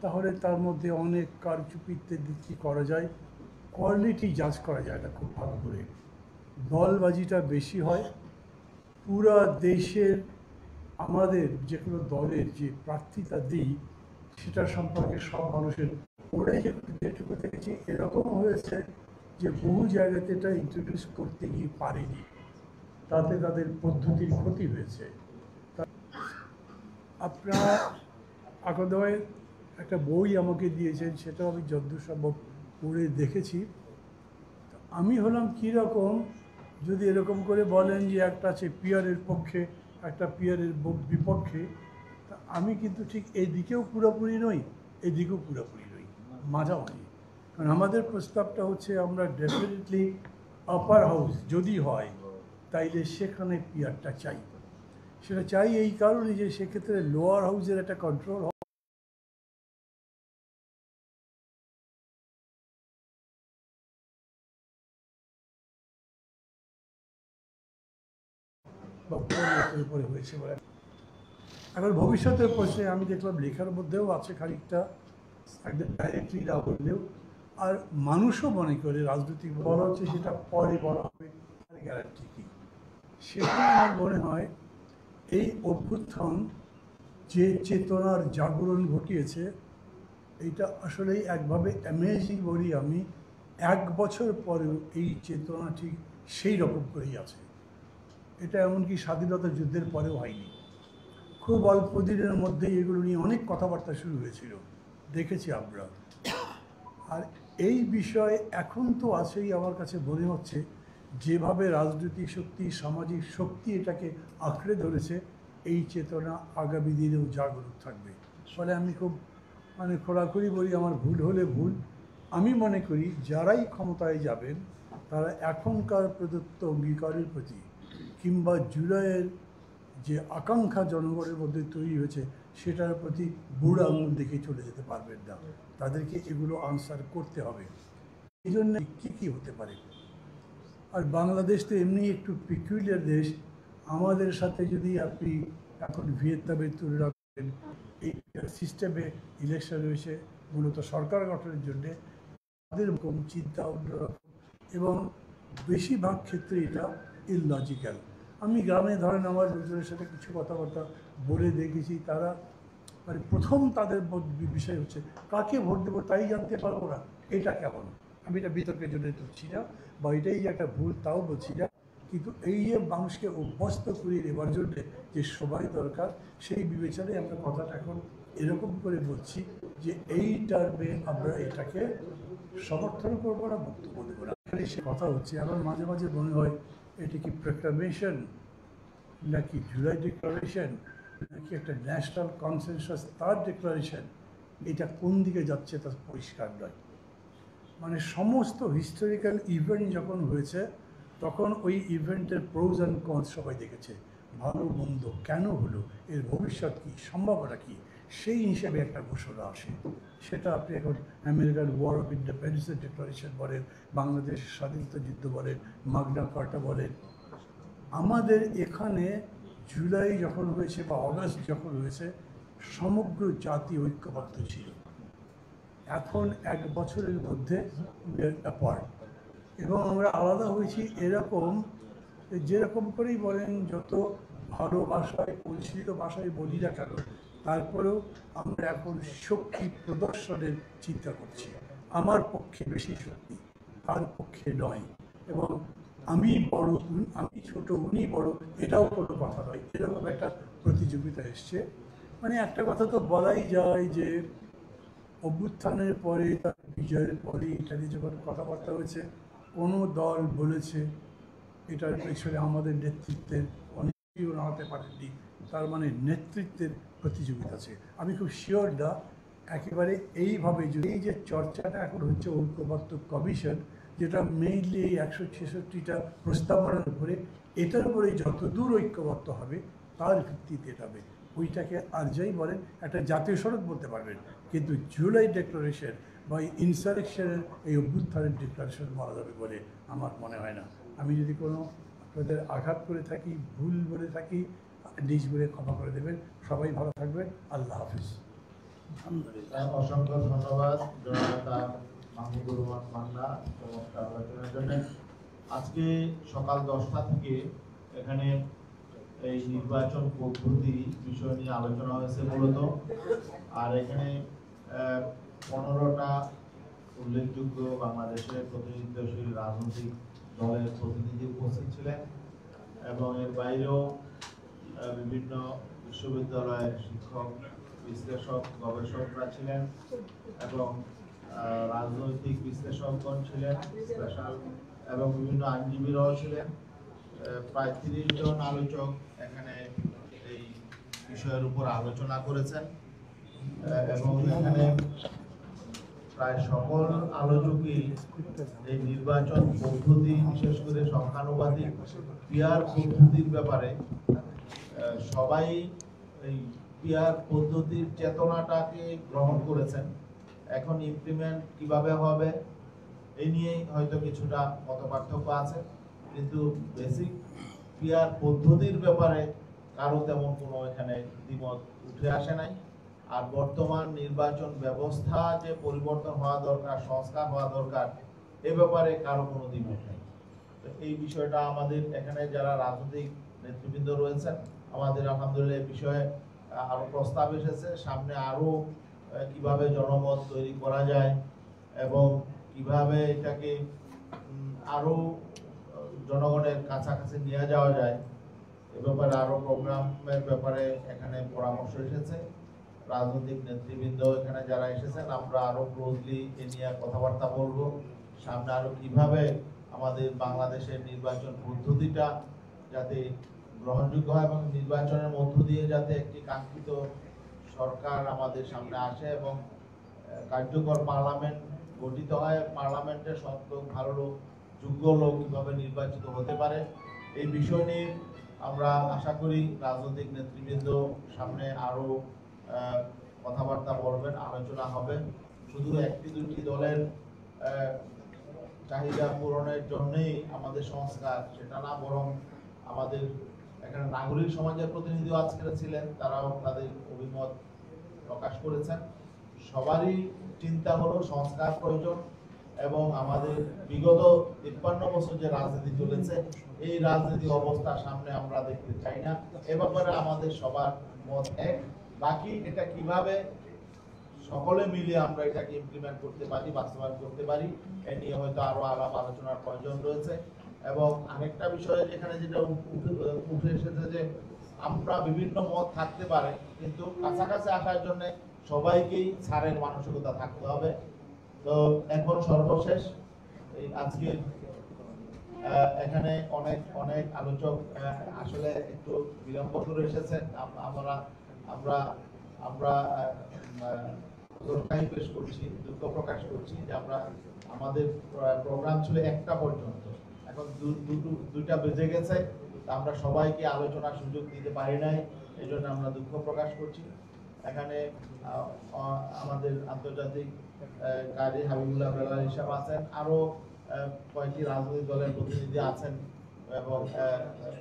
[SPEAKER 6] তাহলে তার মধ্যে অনেক কারচুপিতে দিচ্ছি করা যায়, কোয়ালিটি জাজ করা যায় না খুব ভালো করে, দলবাজিটা বেশি হয়। পুরা দেশের আমাদের যে কোনো দলের যে প্রার্থীতা দিই সেটার সম্পর্কে সব মানুষের ওরাই যেটুকু দেখেছি এরকম হয়েছে যে বহু জায়গাতে এটা ইন্ট্রোডিউস করতে গিয়ে পারেনি, তাতে তাদের পদ্ধতির ক্ষতি হয়েছে। আপনারা আকদয় একটা বই আমাকে দিয়েছেন, সেটাও আমি যদ্দূর সম্ভব পড়ে দেখেছি। আমি হলাম কীরকম, যদি এরকম করে বলেন যে একটা আছে পিয়ারের পক্ষে একটা পিয়ারের বিপক্ষে, তা আমি কিন্তু ঠিক এই দিকেও পুরোপুরি নই, এদিকেও পুরোপুরি নই, মাঝামাঝি। কারণ আমাদের প্রস্তাবটা হচ্ছে আমরা ডেফিনেটলি আপার হাউস যদি হয় তাইলে সেখানে পিয়ারটা চাই। সেটা চাই এই কারণে যে সেক্ষেত্রে লোয়ার হাউসের একটা কন্ট্রোল উপরে হয়েছে বলে। এখন ভবিষ্যতের প্রশ্নে আমি দেখলাম লেখার মধ্যেও আছে খানিকটা, একদম ডাইরেক্টলি না বললেও, আর মানুষও মনে করে রাজনৈতিক বলা হচ্ছে সেটা পরে বলা হবে, গ্যারান্টি কী? সেটা আমার মনে হয় এই অভ্যুত্থান যে চেতনার জাগরণ ঘটিয়েছে, এইটা আসলেই একভাবে অ্যামেজিং বলি আমি। 1 বছর পরেও এই চেতনা ঠিক সেই রকম করেই আছে। এটা এমনকি স্বাধীনতা যুদ্ধের পরেও হয়নি। খুব অল্প দিনের মধ্যেই এগুলো নিয়ে অনেক কথাবার্তা শুরু হয়েছিল, দেখেছি আমরা। আর এই বিষয়ে এখন তো আছেই, আমার কাছে মনে হচ্ছে যেভাবে রাজনৈতিক শক্তি সামাজিক শক্তি এটাকে আঁকড়ে ধরেছে, এই চেতনা আগামী দিনেও জাগরুক থাকবে। ফলে আমি খুব খোলাখুলি বলি, আমার ভুল হলে ভুল। আমি মনে করি যারাই ক্ষমতায় যাবেন তারা এখনকার প্রদত্ত অঙ্গীকারের প্রতি কিংবা জুলাইয়ের যে আকাঙ্ক্ষা জনগণের মধ্যে তৈরি হয়েছে সেটার প্রতি বুড়ো আঙুল দেখে চলে যেতে পারবেন না, তাদেরকে এগুলো আনসার করতে হবে। এই জন্য কী হতে পারে। আর বাংলাদেশ তো এমনি একটু পিকুলিয়ার দেশ, আমাদের সাথে যদি আপনি এখন ভিয়েতনামের তুলনা করেন, এই সিস্টেমে ইলেকশন হয়েছে মূলত সরকার গঠনের জন্যে, তাদের চিন্তা অন্যরকম এবং বেশিরভাগ ক্ষেত্রে এটা ইললজিক্যাল। আমি গ্রামে ধরেন আমার লোকজনের সাথে কিছু কথাবার্তা বলে দেখেছি, তারা মানে প্রথম তাদের বিষয় হচ্ছে কাকে ভোট দেবো তাই জানতে পারবো না, এটা কেমন? আমি এটা বিতর্কের জন্য তুলছি না বা এটাই যে একটা ভুল তাও বলছি না, কিন্তু এই যে মানুষকে অভ্যস্ত করিয়ে দেওয়ার জন্য যে সবাই দরকার, সেই বিবেচনায় আমরা কথাটা এখন এরকম করে বলছি যে এই টার্মে আমরা এটাকে সমর্থন করবো না, বক্তব্য দেবো না। এখানে সে কথা হচ্ছে আমার মাঝে মাঝে মনে হয় এটি কি প্রোক্লামেশন নাকি জুলাই ডিক্লারেশন নাকি একটা ন্যাশনাল কনসেনসাস তার ডিক্লারেশন, এটা কোন দিকে যাচ্ছে তা পরিষ্কার নয়। মানে সমস্ত হিস্টোরিক্যাল ইভেন্ট যখন হয়েছে তখন ওই ইভেন্টের প্রোজ অ্যান্ড কনস সবাই দেখেছে, ভালো মন্দ কেন হলো, এর ভবিষ্যৎ কী, সম্ভাবনা কী, সেই হিসাবে একটা ঘোষণা আসে। সেটা আপনি এখন আমেরিকান ওয়ার অফ ইন্ডিপেন্ডেন্সের ডিক্লারেশন বলেন, বাংলাদেশের স্বাধীনতা যুদ্ধ বলেন, মাগনা কার্টা বলেন। আমাদের এখানে জুলাই যখন হয়েছে বা অগাস্ট যখন হয়েছে সমগ্র জাতি ঐক্যবদ্ধ ছিল। এখন 1 বছরের মধ্যে অ্যাপার্ট এবং আমরা আলাদা হয়েছি এরকম, যেরকম করেই বলেন, যত ভালো ভাষায় পরিচিত ভাষায় বলি না কেন, তারপরেও আমরা এখন শক্তি প্রদর্শনের চিন্তা করছি। আমার পক্ষে বেশি শক্তি, তার পক্ষে নয়, এবং আমি বড় আমি ছোট উনি বড়, এটাও কোনো কথা নয়, এরকম একটা প্রতিযোগিতা এসছে। মানে একটা কথা তো বলাই যায় যে অভ্যুত্থানের পরে, তার বিজয়ের পরে ইত্যাদি যখন কথাবার্তা হয়েছে, কোনো দল বলেছে এটার পেছনে আমাদের নেতৃত্বের অনেকেই নাড়াতে পারেননি, তার মানে নেতৃত্বের প্রতিযোগিতা আছে। আমি খুব শিওর না একেবারে এইভাবে যদি এই যে চর্চাটা এখন হচ্ছে ঐক্যবদ্ধ কমিশন, যেটা মেইনলি এই 166টা প্রস্তাবনার উপরে, এটার উপরে যতদূর ঐক্যবদ্ধ হবে তার ভিত্তিতে এটা হবে। ওইটাকে আর যাই বলেন একটা জাতীয় সড়ক বলতে পারবেন, কিন্তু জুলাই ডিক্লারেশন বা ইনসারেকশনের এই অভ্যুত্থানের ডিক্লারেশন বলা যাবে বলে আমার মনে হয় না। আমি যদি কোনো আপনাদের আঘাত করে থাকি, ভুল বলে থাকি, নিজ বলে ক্ষমা করে দেবেন। সবাই ভালো থাকবেন। আল্লাহ হাফিজ।
[SPEAKER 2] অসংখ্য ধন্যবাদ জননেতা মাহমুদুর রহমান মান্না চমৎকার আলোচনার জন্য। আজকে সকাল 10টা থেকে এখানে এই নির্বাচন পদ্ধতি বিষয় নিয়ে আলোচনা হয়েছে মূলত, আর এখানে 15টা উল্লেখযোগ্য বাংলাদেশের প্রতিনিধিত্বশীল রাজনৈতিক দলের প্রতিনিধি উপস্থিত ছিলেন এবং এর বাইরেও বিভিন্ন বিশ্ববিদ্যালয়ের শিক্ষক, বিশ্লেষক, গবেষকরা ছিলেন এবং রাজনৈতিক বিশ্লেষকগণ ছিলেন স্পেশাল, এবং বিভিন্ন আইনজীবীরাও ছিলেন। প্রায় 30 জন আলোচক এখানে এই বিষয়ের উপর আলোচনা করেছেন এবং এখানে প্রায় সকল আলোচকই এই নির্বাচন পদ্ধতি, বিশেষ করে সংখ্যানুপাতিক পিয়ার পদ্ধতির ব্যাপারে সবাই এই পিয়ার পদ্ধতির চেতনাটাকে গ্রহণ করেছেন। এখন ইমপ্লিমেন্ট কিভাবে হবে এই নিয়েই হয়তো কিছুটা মতপার্থক্য আছে, কিন্তু বেসিক পিয়ার পদ্ধতির ব্যাপারে কারো তেমন কোনো এখানে দ্বিমত উঠে আসে নাই। আর বর্তমান নির্বাচন ব্যবস্থা যে পরিবর্তন হওয়া দরকার, সংস্কার হওয়া দরকার, এ ব্যাপারে কারো কোনো দ্বিমত নেই। এই বিষয়টা আমাদের এখানে যারা রাজনৈতিক নেতৃবৃন্দ রয়েছেন, আমাদের আলহামদুলিল্লাহ এই বিষয়ে আরো প্রস্তাব এসেছে, সামনে আরো কিভাবে জনমত তৈরি করা যায় এবং কিভাবে এটাকে আরো জনগণের কাছাকাছি নিয়ে যাওয়া যায়, এ ব্যাপারে আরো প্রোগ্রামের ব্যাপারে এখানে পরামর্শ এসেছে। রাজনৈতিক নেতৃবৃন্দ এখানে যারা এসেছেন, আমরা আরো ক্লোজলি এ নিয়ে কথাবার্তা বলবো, সামনে আরো কিভাবে আমাদের বাংলাদেশের নির্বাচন পদ্ধতিটা যাতে গ্রহণযোগ্য হয় এবং নির্বাচনের মধ্য দিয়ে যাতে একটি কাঙ্ক্ষিত সরকার আমাদের সামনে আসে এবং কার্যকর পার্লামেন্ট গঠিত হয়, পার্লামেন্টের সব লোক, ভালো লোক, যোগ্য লোক কিভাবে নির্বাচিত হতে পারে, এই বিষয় নিয়ে আমরা আশা করি রাজনৈতিক নেতৃবৃন্দ সামনে আরো কথাবার্তা বলবেন, আলোচনা হবে। শুধু 1-2টি দলের চাহিদা পূরণের জন্যই আমাদের সংস্কার সেটা না, বরং আমাদের এখানে নাগরিক সমাজের প্রতিনিধিও আজকে ছিলেন, তারাও তাদের অভিমত প্রকাশ করেছেন। সবারই চিন্তা হলো সংস্কার প্রয়োজন এবং আমাদের বিগত 53 বছর যে রাজনীতি চলেছে এই রাজনীতি অবস্থা সামনে আমরা দেখতে চাই না। এ ব্যাপারে আমাদের সবার মত এক। বাকি এটা কিভাবে সকলে মিলে আমরা এটাকে ইমপ্লিমেন্ট করতে পারি, বাস্তবায়ন করতে পারি, এ নিয়ে হয়তো আরো আলাপ আলোচনার প্রয়োজন রয়েছে। এবং আরেকটা বিষয় যেখানে যেটা উঠে এসেছে যে আমরা বিভিন্ন মত থাকতে পারে, কিন্তু কাছাকাছি আসার জন্য সবাইকেই ছাড়ের মানসিকতা থাকতে হবে। তো এখন সর্বশেষ এই আজকে এখানে অনেক আলোচক আসলে একটু বিলম্ব করে এসেছেন। আমরা পেশ করছি, দুঃখ প্রকাশ করছি যে আমাদের প্রোগ্রাম ছিল 1টা পর্যন্ত, এখন 2টা বেজে গেছে। আমরা সবাইকে আলোচনার সুযোগ দিতে পারি নাই, এই জন্য আমরা দুঃখ প্রকাশ করছি। এখানে আমাদের আন্তর্জাতিক কাজী হাবিবুল্লাহ বেলাল হিসাব আছেন, আরো কয়েকটি রাজনৈতিক দলের প্রতিনিধি আছেন এবং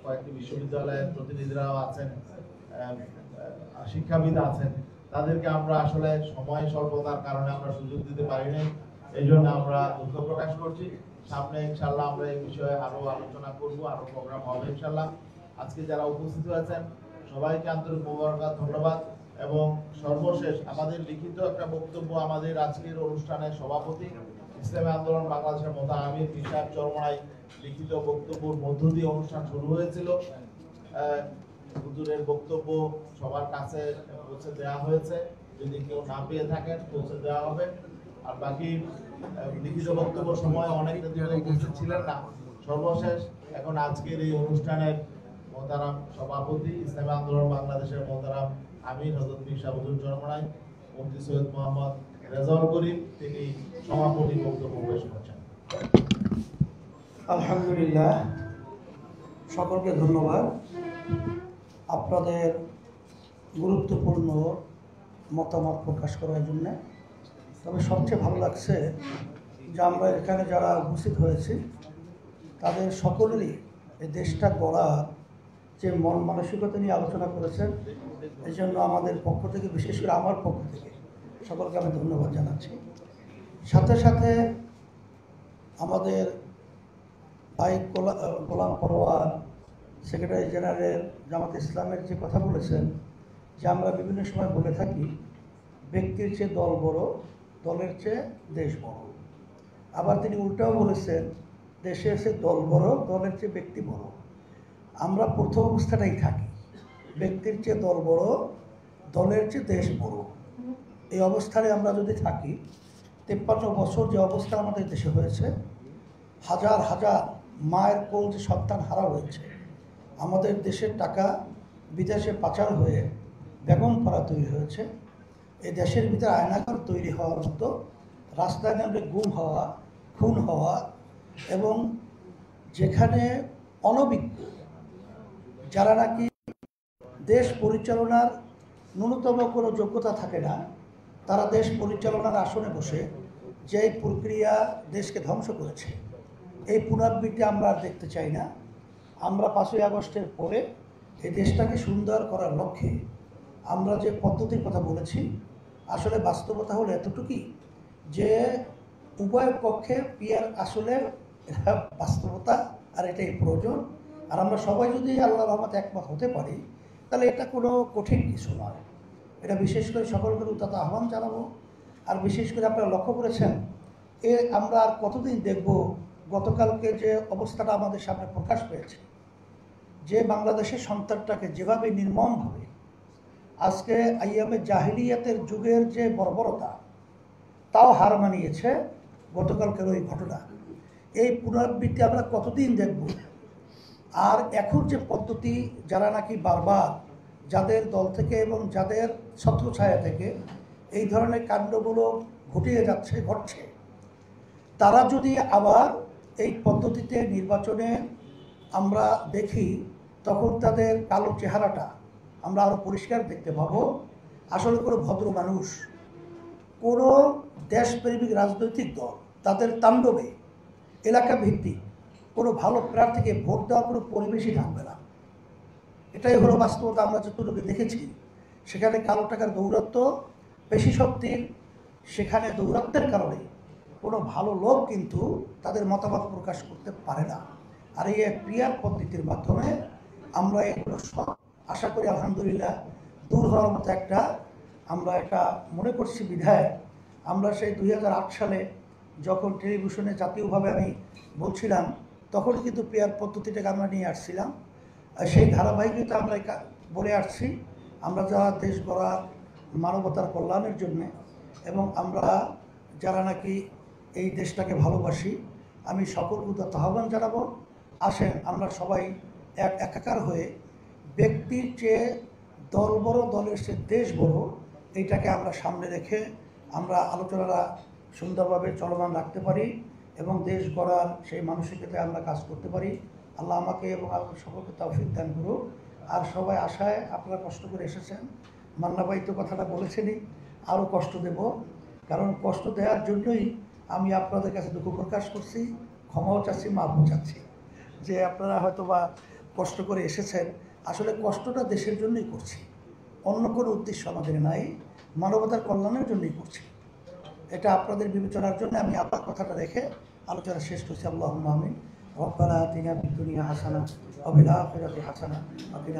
[SPEAKER 2] কয়েকটি বিশ্ববিদ্যালয়ের প্রতিনিধিরাও আছেন, শিক্ষাবিদ আছেন। তাদেরকে আমরা আসলে সময় স্বল্পতার কারণে আমরা সুযোগ দিতে পারি নাই, এই জন্য আমরা দুঃখ প্রকাশ করছি। সামনে ইনশাল্লাহ আমরা এই বিষয়ে আরো আলোচনা করব, আরো প্রোগ্রাম হবে ইনশাল্লাহ। আজকে যারা উপস্থিত হয়েছেন সবাইকে আন্তরিক মোবারকবাদ, ধন্যবাদ। এবং সর্বশেষ আমাদের লিখিত একটা বক্তব্য আমাদের আজকের অনুষ্ঠানের সভাপতি ইসলামী আন্দোলন বাংলাদেশের মোতা আমির পীর সাহেব চরমনাই লিখিত বক্তব্যের মধ্য দিয়ে অনুষ্ঠান শুরু হয়েছিল। হুজুরের বক্তব্য সবার কাছে পৌঁছে দেওয়া হয়েছে, যদি কেউ না পেয়ে থাকেন পৌঁছে দেওয়া হবে। আর বাকি লিখিত বক্তব্য সময় অনেক উপস্থিত ছিলেন না। সর্বশেষ এখন আজকের এই অনুষ্ঠানের মোহতারাম সভাপতি ইসলামী আন্দোলন বাংলাদেশের মোহতারাম আমির হযরত পীর সাহেব হুজুর চরমনাই মুফতি সৈয়দ মোহাম্মদ রেজাউল করিম তিনি সমাপনী বক্তব্য পেশ করছেন।
[SPEAKER 4] আলহামদুলিল্লাহ, সকলকে ধন্যবাদ আপনাদের গুরুত্বপূর্ণ মতামত প্রকাশ করার জন্য। তবে সবচেয়ে ভালো লাগছে যে আমরা এখানে যারা উপস্থিত হয়েছি তাদের সকলেরই এই দেশটা গড়ার যে মন মানসিকতা নিয়ে আলোচনা করেছেন, এই জন্য আমাদের পক্ষ থেকে, বিশেষ করে আমার পক্ষ থেকে সকলকে আমি ধন্যবাদ জানাচ্ছি। সাথে সাথে আমাদের ভাই গোলাম পরোয়ার সেক্রেটারি জেনারেল জামাত ইসলামের যে কথা বলেছেন যে আমরা বিভিন্ন সময় বলে থাকি ব্যক্তির চেয়ে দল বড়, দলের চেয়ে দেশ বড়। আবার তিনি উল্টাও বলেছেন দেশের চেয়ে দল বড়, দলের চেয়ে ব্যক্তি বড়। আমরা প্রথম অবস্থাটাই থাকি, ব্যক্তির চেয়ে দল বড়, দলের চেয়ে দেশ বড়। এই অবস্থানে আমরা যদি থাকি, 53 বছর যে অবস্থা আমাদের দেশে হয়েছে, হাজার হাজার মায়ের কোল যে সন্তান হারা হয়েছে, আমাদের দেশের টাকা বিদেশে পাচার হয়ে বেগম পাড়া তৈরি হয়েছে, এই দেশের ভিতরে আয়নাঘর তৈরি হওয়ার মতো, রাস্তায় নামলে গুম হওয়া, খুন হওয়া, এবং যেখানে অনভিজ্ঞ যারা নাকি দেশ পরিচালনার ন্যূনতম কোনো যোগ্যতা থাকে না, তারা দেশ পরিচালনার আসনে বসে যে প্রক্রিয়া দেশকে ধ্বংস করেছে, এই পুনরাবৃত্তি আমরা আর দেখতে চাই না। আমরা 5ই আগস্টের পরে এই দেশটাকে সুন্দর করার লক্ষ্যে আমরা যে পদ্ধতির কথা বলেছি, আসলে বাস্তবতা হলো এতটুকুই যে উভয় পক্ষে পিয়ার আসলে এটা বাস্তবতা আর এটাই প্রয়োজন। আর আমরা সবাই যদি আল্লাহর রহমতে একমত হতে পারি তাহলে এটা কোনো কঠিন কিছু নয়। এটা বিশেষ করে সকলকে উদাত্ত আহ্বান জানাবো। আর বিশেষ করে আপনারা লক্ষ্য করেছেন আমরা আর কতদিন দেখব, গতকালকে যে অবস্থাটা আমাদের সামনে প্রকাশ পেয়েছে, যে বাংলাদেশের সন্তানটাকে যেভাবে নির্মমভাবে আজকে আইয়ামে জাহিলিয়াতের যুগের যে বর্বরতা তাও হার মানিয়েছে গতকালকের ওই ঘটনা। এই পুনরাবৃত্তি আমরা কতদিন দেখব? আর এখন যে পদ্ধতি, যারা নাকি বারবার যাদের দল থেকে এবং যাদের ছত্রছায়া থেকে এই ধরনের কাণ্ডগুলো ঘটছে, তারা যদি আবার এই পদ্ধতিতে নির্বাচনে আমরা দেখি, তখন তাদের কালো চেহারাটা আমরা আরও পরিষ্কার দেখতে পাবো। আসলে কোনো ভদ্র মানুষ, কোনো দেশপ্রেমিক রাজনৈতিক দল, তাদের তাণ্ডবে এলাকা ভিত্তিক কোনো ভালো প্রার্থীকে ভোট দেওয়ার কোনো পরিবেশই থাকবে না। এটাই হলো বাস্তবতা। আমরা যতটুকু দেখেছি সেখানে কালো টাকার দৌরাত্ম্য বেশি শক্তির, সেখানে দৌরাত্ম্যের কারণে কোনো ভালো লোক কিন্তু তাদের মতামত প্রকাশ করতে পারে না। আর এই পিআর পদ্ধতির মাধ্যমে আমরা এগুলো সব আশা করি আলহামদুলিল্লাহ দূর হওয়ার মতো আমরা একটা মনে করছি বিধায় আমরা সেই 2008 সালে যখন টেলিভিশনে জাতীয়ভাবে আমি বলছিলাম তখন কিন্তু পিআর পদ্ধতিটাকে আমরা নিয়ে আসছিলাম। আর সেই ধারাবাহিকতা আমরা বলে আসছি আমরা যা দেশ গড়ার মানবতার কল্যাণের জন্যে এবং আমরা যারা নাকি এই দেশটাকে ভালোবাসি আমি সকল উদাত্ত আহ্বান জানাবো, আসেন আমরা সবাই একাকার হয়ে ব্যক্তির চেয়ে দল বড়, দলের চেয়ে দেশ বড়, এইটাকে আমরা সামনে রেখে আমরা আলোচনাটা সুন্দরভাবে চলমান রাখতে পারি এবং দেশ গড়ার সেই মানসিকতায় আমরা কাজ করতে পারি। আল্লাহ আমাকে এবং আল্লাহ সকলকে তৌফিক দান করুক। আর সবাই আশায় আপনারা কষ্ট করে এসেছেন, মান্না ভাই তো কথাটা বলেছেনই, আরও কষ্ট দেব, কারণ কষ্ট দেওয়ার জন্যই আমি আপনাদের কাছে দুঃখ প্রকাশ করছি, ক্ষমাও চাচ্ছি, মাফও চাচ্ছি যে আপনারা হয়তো বা কষ্ট করে এসেছেন। আসলে কষ্টটা দেশের জন্যই করছি, অন্য কোনো উদ্দেশ্য আমাদের নাই, মানবতার কল্যাণের জন্যই করছি। এটা আপনাদের বিবেচনার জন্য আমি আপনার কথাটা রেখে আলোচনা শেষ করছি। আল্লাহুম্মা আমিন। রব্বানা আতিনা ফিদ দুনিয়া হাসানাহ ওয়া ফিল আখিরাতি হাসানাহ ওয়া কিনা